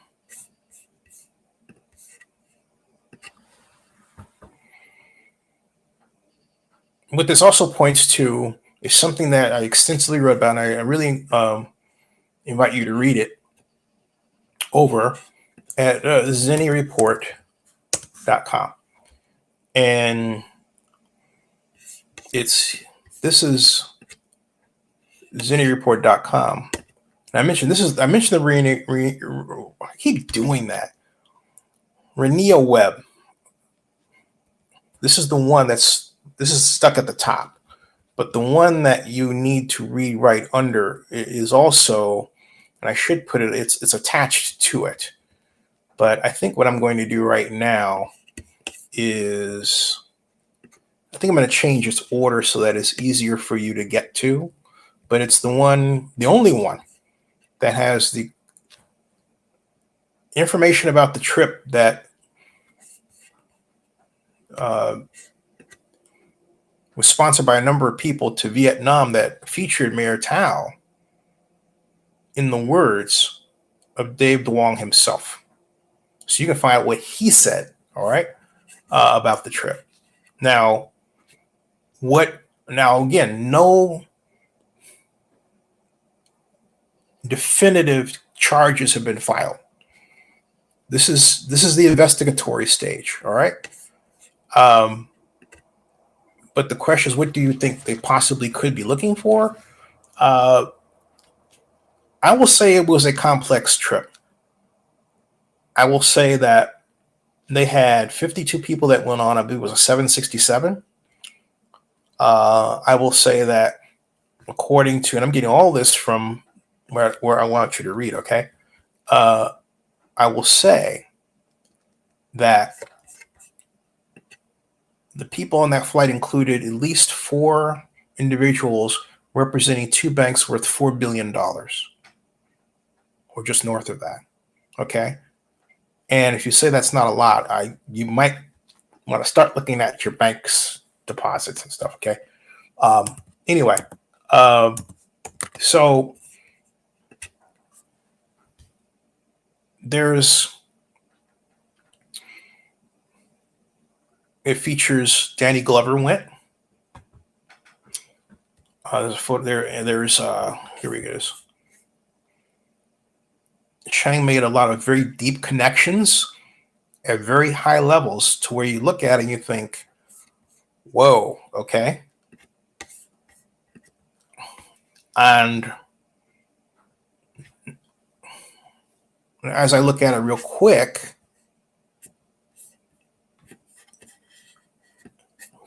what this also points to is something that I extensively wrote about, and I really invite you to read it over at zenireport.com. And this is zenireport.com. And I mentioned the Renia, I keep doing that. Renia Webb. This is the one this is stuck at the top, but the one that you need to read right under is also, and I should put it, it's attached to it. But I think what I'm going to do right now is, I think I'm going to change its order so that it's easier for you to get to, but it's the only one that has the information about the trip that was sponsored by a number of people to Vietnam that featured Mayor Thao in the words of Dave Duong himself. So you can find out what he said, all right, about the trip. Now, again, no definitive charges have been filed. This is the investigatory stage, all right? But the question is, what do you think they possibly could be looking for? I will say it was a complex trip. I will say that they had 52 people that went on. I believe it was a 767. I will say that according to, and I'm getting all this from where I want you to read, okay? I will say that the people on that flight included at least 4 individuals representing 2 banks worth $4 billion, or just north of that. Okay. And if you say that's not a lot, you might want to start looking at your bank's deposits and stuff. Okay. Anyway, so it features Danny Glover went. There's a photo there, and there's here we go. Sheng made a lot of very deep connections at very high levels to where you look at it and you think, whoa, okay. And as I look at it real quick,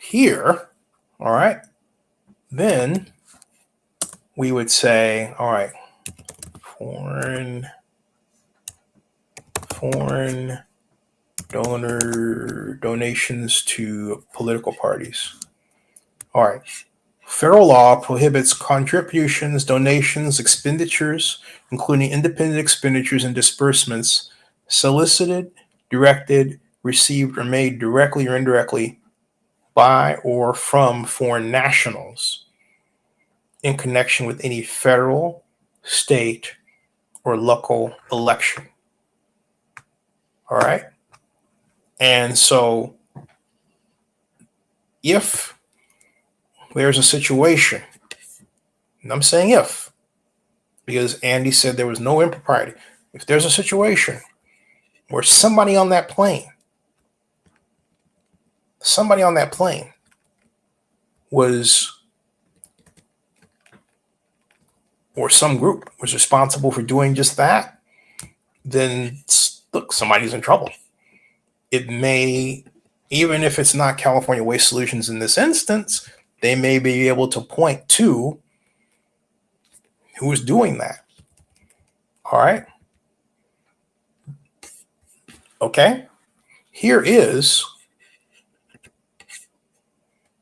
here, all right, then we would say, all right, foreign donations to political parties. All right. Federal law prohibits contributions, donations, expenditures, including independent expenditures and disbursements, solicited, directed, received, or made directly or indirectly by or from foreign nationals in connection with any federal, state, or local election. All right. And so if there's a situation, and I'm saying if, because Andy said there was no impropriety. If there's a situation where somebody on that plane was, or some group was responsible for doing just that, then look, somebody's in trouble. It may, even if it's not California Waste Solutions in this instance, they may be able to point to who is doing that. All right. Okay. Here is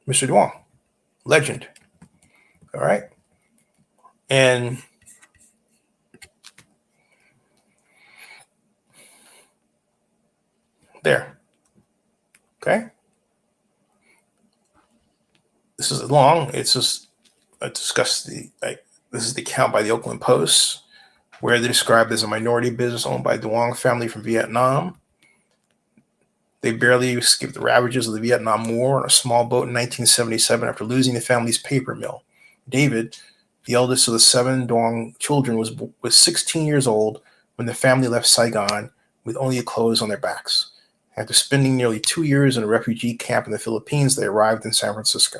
Mr. Duong, legend. All right. And there. Okay. This is long. It's just, I discussed this is the account by the Oakland Post, where they're described as a minority business owned by Duong family from Vietnam. They barely escaped the ravages of the Vietnam War on a small boat in 1977 after losing the family's paper mill. David, the eldest of the 7 Duong children, was 16 years old when the family left Saigon with only clothes on their backs. After spending nearly 2 years in a refugee camp in the Philippines, they arrived in San Francisco.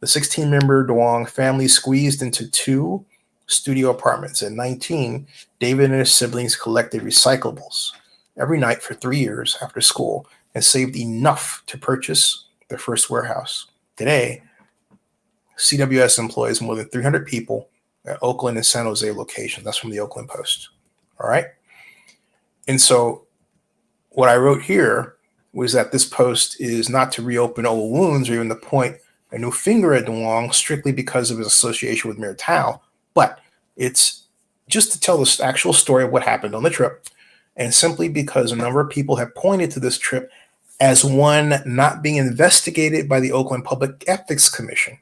The 16-member Duong family squeezed into 2 studio apartments. At 19, David and his siblings collected recyclables every night for 3 years after school and saved enough to purchase their first warehouse. Today, CWS employs more than 300 people at Oakland and San Jose locations. That's from the Oakland Post. All right. And so what I wrote here was that this post is not to reopen old wounds or even to point a new finger at Duong strictly because of his association with Mayor Thao, but it's just to tell the actual story of what happened on the trip, and simply because a number of people have pointed to this trip as one not being investigated by the Oakland Public Ethics Commission.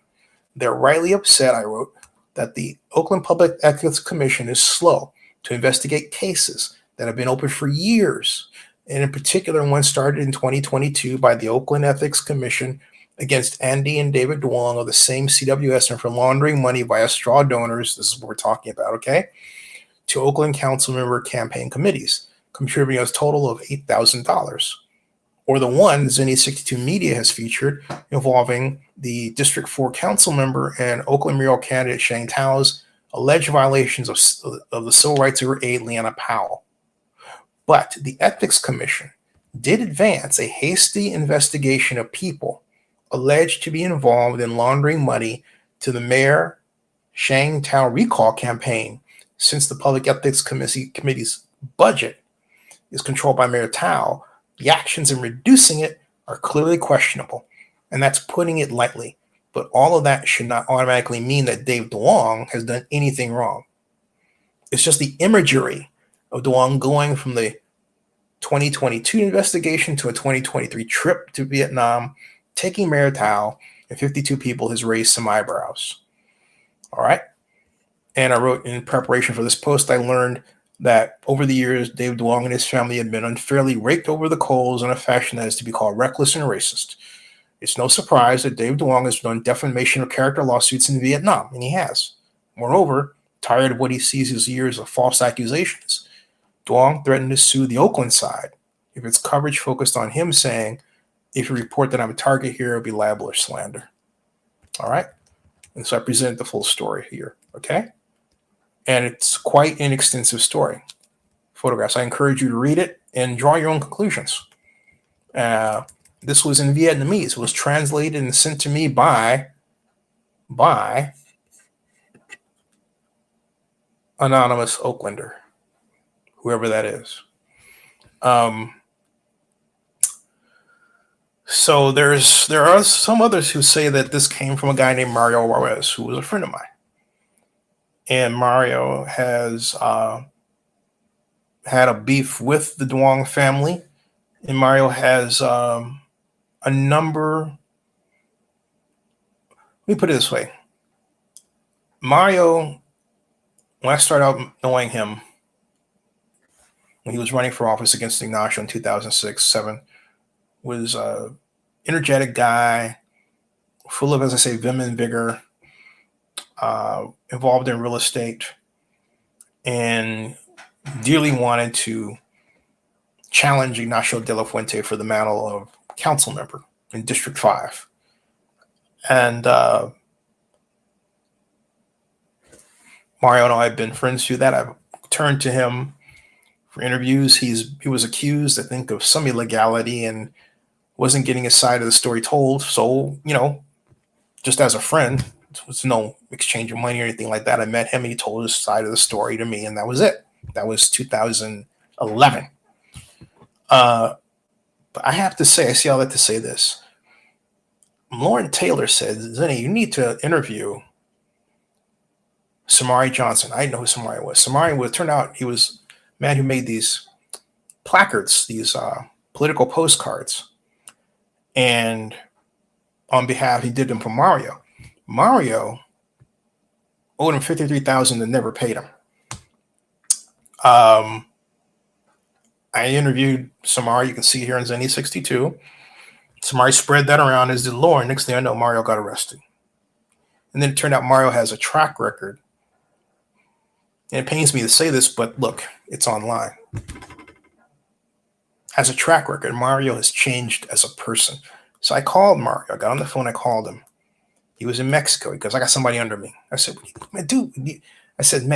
They're rightly upset, I wrote, that the Oakland Public Ethics Commission is slow to investigate cases that have been open for years, and in particular one started in 2022 by the Oakland Ethics Commission against Andy and David Duong of the same CWS and for laundering money via straw donors, this is what we're talking about, okay, to Oakland council member campaign committees, contributing a total of $8,000. Or the one Zenny 62 Media has featured involving the District 4 council member and Oakland mayoral candidate Sheng Thao's alleged violations of the civil rights of her aide, Leanna Powell. But the Ethics Commission did advance a hasty investigation of people alleged to be involved in laundering money to the Mayor Sheng Thao recall campaign, since the Public Ethics Committee's budget is controlled by Mayor Thao. The actions in reducing it are clearly questionable, and that's putting it lightly. But all of that should not automatically mean that Dave Duong has done anything wrong. It's just the imagery of Duong going from the 2022 investigation to a 2023 trip to Vietnam, taking Mayor Thao and 52 people has raised some eyebrows. All right. And I wrote in preparation for this post, I learned that over the years, Dave Duong and his family had been unfairly raked over the coals in a fashion that is to be called reckless and racist. It's no surprise that Dave Duong has done defamation of character lawsuits in Vietnam, and he has. Moreover, tired of what he sees as years of false accusations, Duong threatened to sue the Oakland side if its coverage focused on him saying, if you report that I'm a target here, it'll be libel or slander. All right? And so I presented the full story here, okay? And it's quite an extensive story. Photographs. I encourage you to read it and draw your own conclusions. This was in Vietnamese. It was translated and sent to me by anonymous Oaklander, whoever that is. So there are some others who say that this came from a guy named Mario Juarez, who was a friend of mine. And Mario has had a beef with the Duong family. And Mario has a number. Let me put it this way. Mario, when I started out knowing him, when he was running for office against Ignacio in 2006-07, was an energetic guy, full of, as I say, vim and vigor, involved in real estate, and dearly wanted to challenge Ignacio de la Fuente for the mantle of council member in District 5. And Mario and I have been friends through that. I've turned to him for interviews. He was accused, I think, of some illegality and wasn't getting his side of the story told. So, just as a friend, there was no exchange of money or anything like that. I met him and he told his side of the story to me, and that was it. That was 2011. But I have to say, I say all that to say this. Lauren Taylor said, Zenny, you need to interview Samari Johnson. I didn't know who Samari was. Samari would turn out he was a man who made these placards, these political postcards. And on behalf, he did them for Mario. Mario owed him $53,000 and never paid him. I interviewed Samari. You can see here in Zenny 62. Samari spread that around, as did Lauren. Next thing I know, Mario got arrested. And then it turned out Mario has a track record. And it pains me to say this, but look, it's online. Has a track record. Mario has changed as a person. So I called Mario. I got on the phone. I called him. He was in Mexico. He goes, I got somebody under me. I said, dude. I said,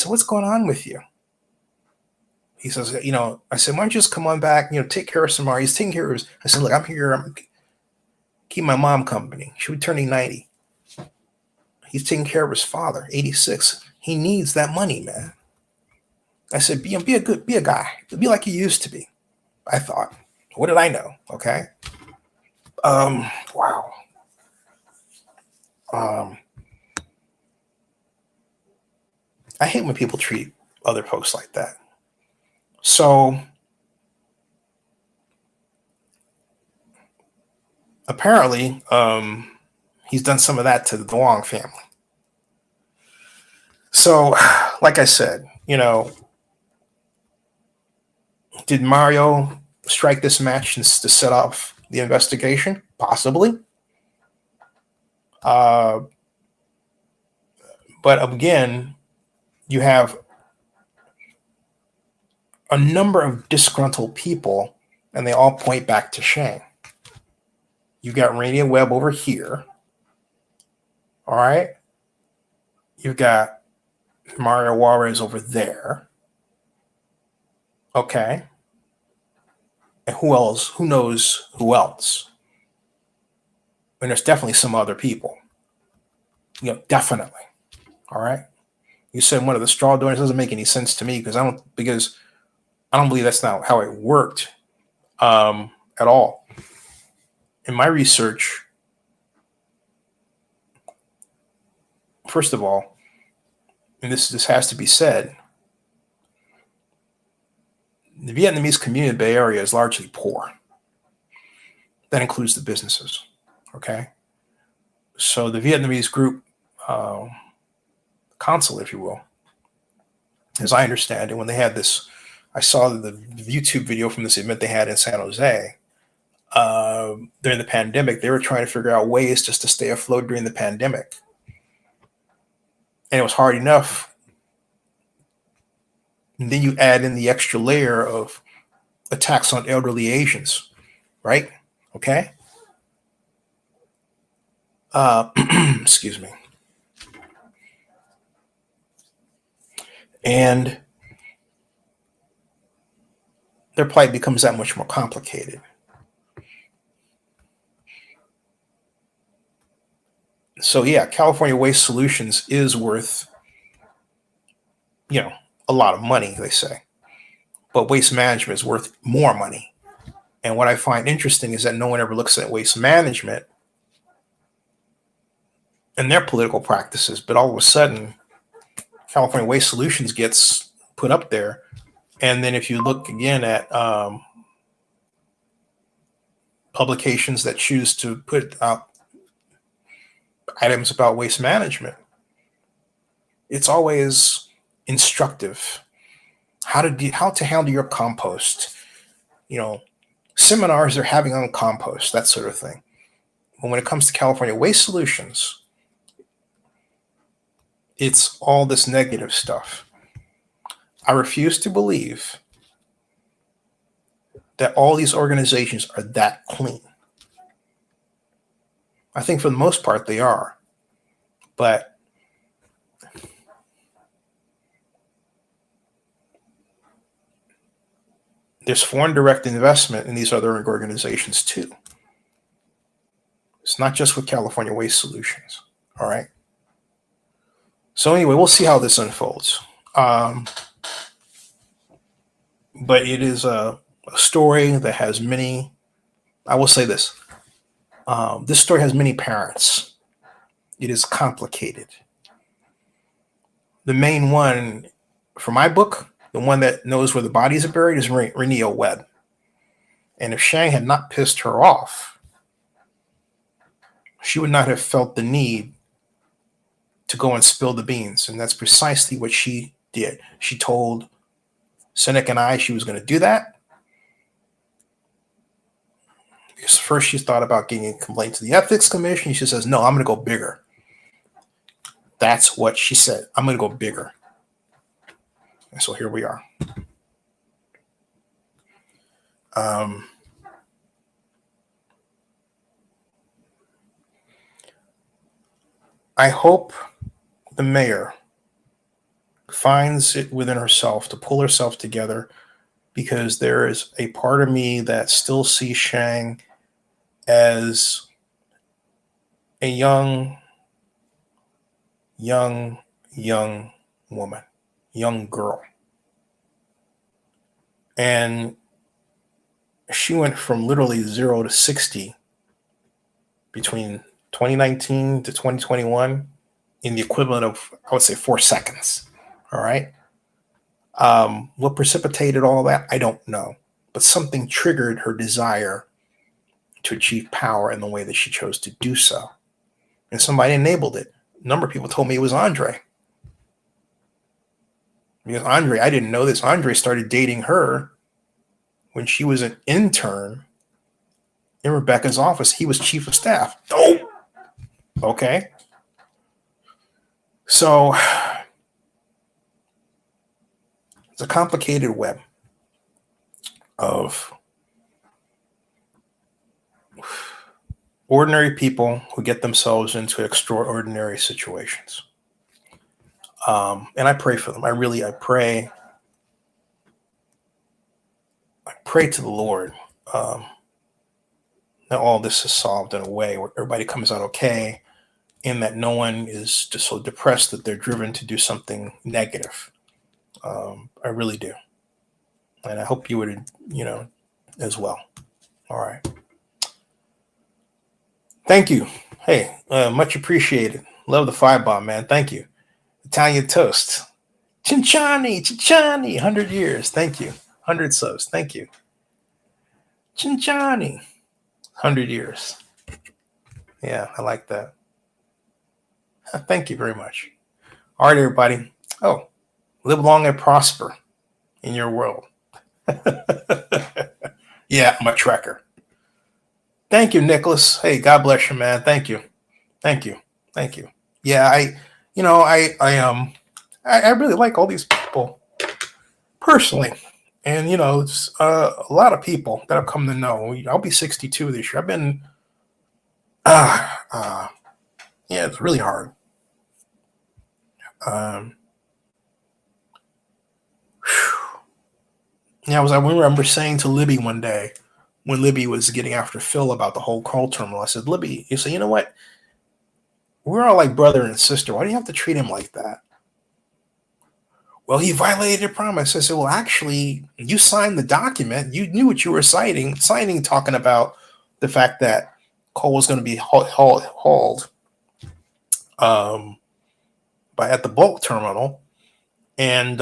what's going on with you? He says, I said, why don't you just come on back, take care of Samari. He's taking care of his. I said, look, I'm here. I'm keep my mom company. She'll be turning 90. He's taking care of his father, 86. He needs that money, man. I said, be a guy. Be like you used to be. I thought. What did I know? Okay. Wow. I hate when people treat other folks like that. So apparently, he's done some of that to the Duong family. So, like I said, did Mario strike this match to set off the investigation? Possibly. But again, you have a number of disgruntled people, and they all point back to Sheng. You've got Renia Webb over here. All right. You've got Mario Juarez over there. Okay. And who else? Who knows who else? And there's definitely some other people. Definitely. All right. You said one of the straw donors doesn't make any sense to me because I don't believe that's not how it worked. at all. In my research, first of all, and this has to be said, the Vietnamese community in the Bay Area is largely poor. That includes the businesses. Okay. So the Vietnamese group, consul, if you will, as I understand it, when they had this, I saw the YouTube video from this event they had in San Jose during the pandemic. They were trying to figure out ways just to stay afloat during the pandemic. And it was hard enough. And then you add in the extra layer of attacks on elderly Asians, right? Okay. Excuse me. And their plight becomes that much more complicated. So yeah, California Waste Solutions is worth, a lot of money, they say. But waste management is worth more money. And what I find interesting is that no one ever looks at waste management and their political practices, but all of a sudden, California Waste Solutions gets put up there. And then if you look again at publications that choose to put out items about waste management, it's always instructive. How to handle your compost, seminars they're having on compost, that sort of thing. But when it comes to California Waste Solutions, it's all this negative stuff. I refuse to believe that all these organizations are that clean. I think for the most part they are. But there's foreign direct investment in these other organizations too. It's not just with California Waste Solutions. All right. So anyway, we'll see how this unfolds. But it is a story that has many, I will say this. This story has many parents. It is complicated. The main one for my book, the one that knows where the bodies are buried, is Renia Webb. And if Sheng had not pissed her off, she would not have felt the need to go and spill the beans. And that's precisely what she did. She told Seneca and I she was going to do that. Because first she thought about getting a complaint to the Ethics Commission. She says, no, I'm going to go bigger. That's what she said. I'm going to go bigger. And so here we are. I hope the mayor finds it within herself to pull herself together, because there is a part of me that still sees Sheng as a young woman, young girl. And she went from literally 0 to 60 between 2019 to 2021 in the equivalent of, I would say, 4 seconds. All right. What precipitated all that, I don't know. But something triggered her desire to achieve power in the way that she chose to do so. And somebody enabled it. A number of people told me it was Andre. Because Andre, I didn't know this, Andre started dating her when she was an intern in Rebecca's office. He was chief of staff. Oh, okay. So it's a complicated web of ordinary people who get themselves into extraordinary situations. And I pray for them. I pray to the Lord that all this is solved in a way where everybody comes out okay, and that no one is just so depressed that they're driven to do something negative. I really do. And I hope you would, as well. All right. Thank you. Hey, much appreciated. Love the firebomb, man. Thank you. Italian toast. Chinchani, Chinchani, 100 years. Thank you. 100 subs. Thank you. Chinchani, 100 years. Yeah, I like that. Thank you very much. All right, everybody. Oh, live long and prosper in your world. Yeah, I'm a trekker. Thank you, Nicholas. Hey, God bless you, man. Thank you. Thank you. Thank you. Yeah, I really like all these people personally. And it's a lot of people that I've come to know. I'll be 62 this year. I've been yeah, it's really hard. Yeah, I remember saying to Libby one day when Libby was getting after Phil about the whole coal terminal, I said, Libby, you say, you know what? We're all like brother and sister. Why do you have to treat him like that? Well, he violated a promise. I said, well, actually, you signed the document. You knew what you were signing, talking about the fact that coal was going to be hauled at the bulk terminal. And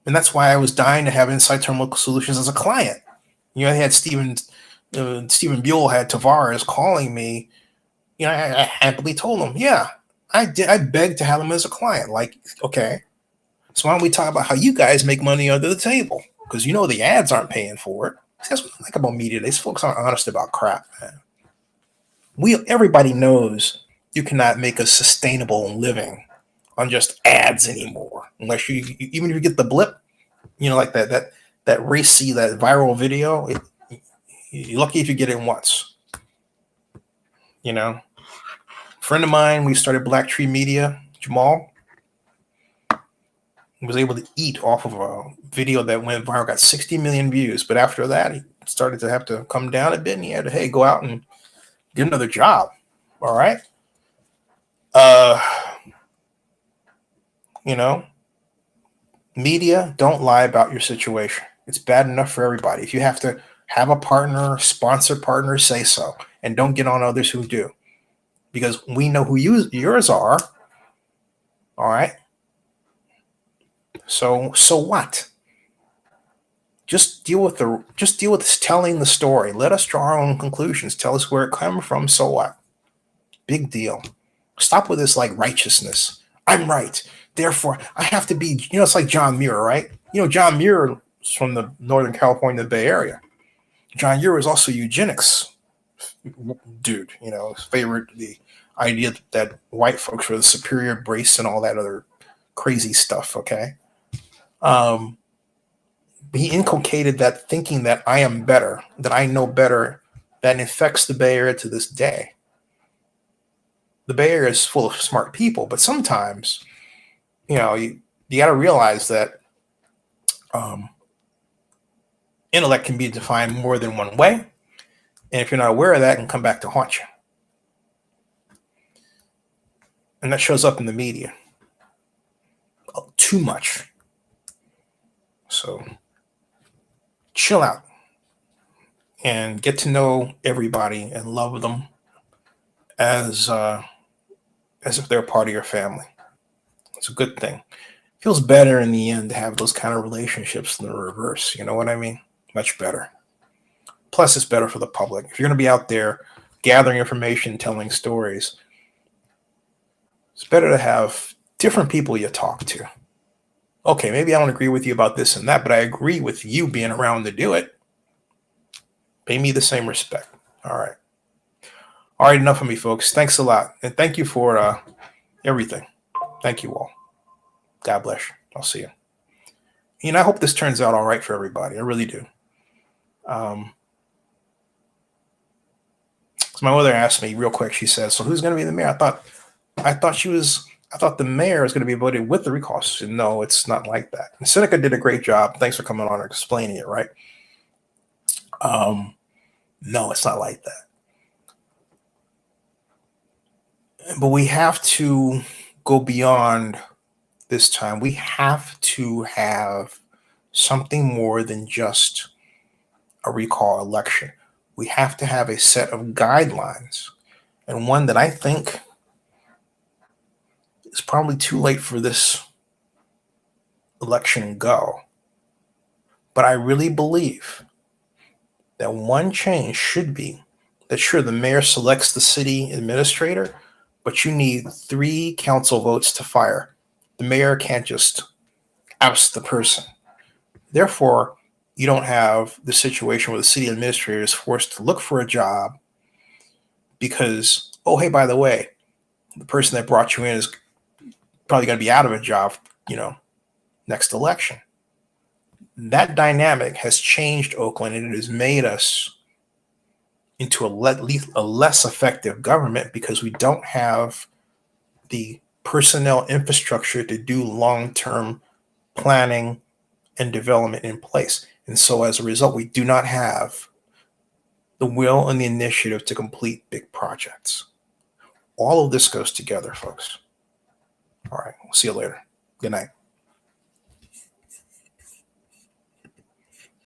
that's why I was dying to have Inside Terminal Solutions as a client. I had Stephen Buell had Tavares calling me. I happily told him, yeah, I did. I begged to have him as a client. Like, okay, so why don't we talk about how you guys make money under the table? Because the ads aren't paying for it. That's what I like about media. These folks aren't honest about crap, man. Everybody knows you cannot make a sustainable living on just ads anymore, unless even if you get the blip, like that racy, that viral video. You're lucky if you get it once. Friend of mine, we started Black Tree Media, Jamal, was able to eat off of a video that went viral, got 60 million views. But after that, he started to have to come down a bit, and he had to, go out and get another job. All right. Media, don't lie about your situation. It's bad enough for everybody. If you have to have a partner, sponsor partner, say so, and don't get on others who do, because we know who yours are. All right. So what? Just deal with telling the story. Let us draw our own conclusions. Tell us where it came from. So what? Big deal. Stop with this like righteousness. I'm right. Therefore, I have to be, it's like John Muir, right? John Muir is from the Northern California, the Bay Area. John Muir is also eugenics dude, his favorite, the idea that white folks were the superior race and all that other crazy stuff, okay? He inculcated that thinking that I am better, that I know better, that infects the Bay Area to this day. The Bay Area is full of smart people, but sometimes, you got to realize that intellect can be defined more than one way. And if you're not aware of that, it can come back to haunt you. And that shows up in the media. Too much. So chill out and get to know everybody and love them as if they're part of your family. It's a good thing. It feels better in the end to have those kind of relationships than the reverse. You know what I mean? Much better. Plus, it's better for the public. If you're going to be out there gathering information, telling stories, it's better to have different people you talk to. Okay, maybe I don't agree with you about this and that, but I agree with you being around to do it. Pay me the same respect. All right. All right, enough of me, folks. Thanks a lot. And thank you for everything. Thank you all. God bless you. I'll see you. I hope this turns out all right for everybody. I really do. So my mother asked me real quick. She said, so who's going to be the mayor? I thought the mayor is going to be voted with the recall. She said, no, it's not like that. And Seneca did a great job. Thanks for coming on and explaining it, right? No, it's not like that. But we have to go beyond this time. We have to have something more than just a recall election. We have to have a set of guidelines, and one that I think is probably too late for this election go. But I really believe that one change should be that, sure, the mayor selects the city administrator, but you need 3 council votes to fire. The mayor can't just oust the person. Therefore, you don't have the situation where the city administrator is forced to look for a job because, oh, hey, by the way, the person that brought you in is probably going to be out of a job, next election. That dynamic has changed Oakland, and it has made us into a less effective government because we don't have the personnel infrastructure to do long-term planning and development in place. And so as a result, we do not have the will and the initiative to complete big projects. All of this goes together, folks. All right, we'll see you later. Good night.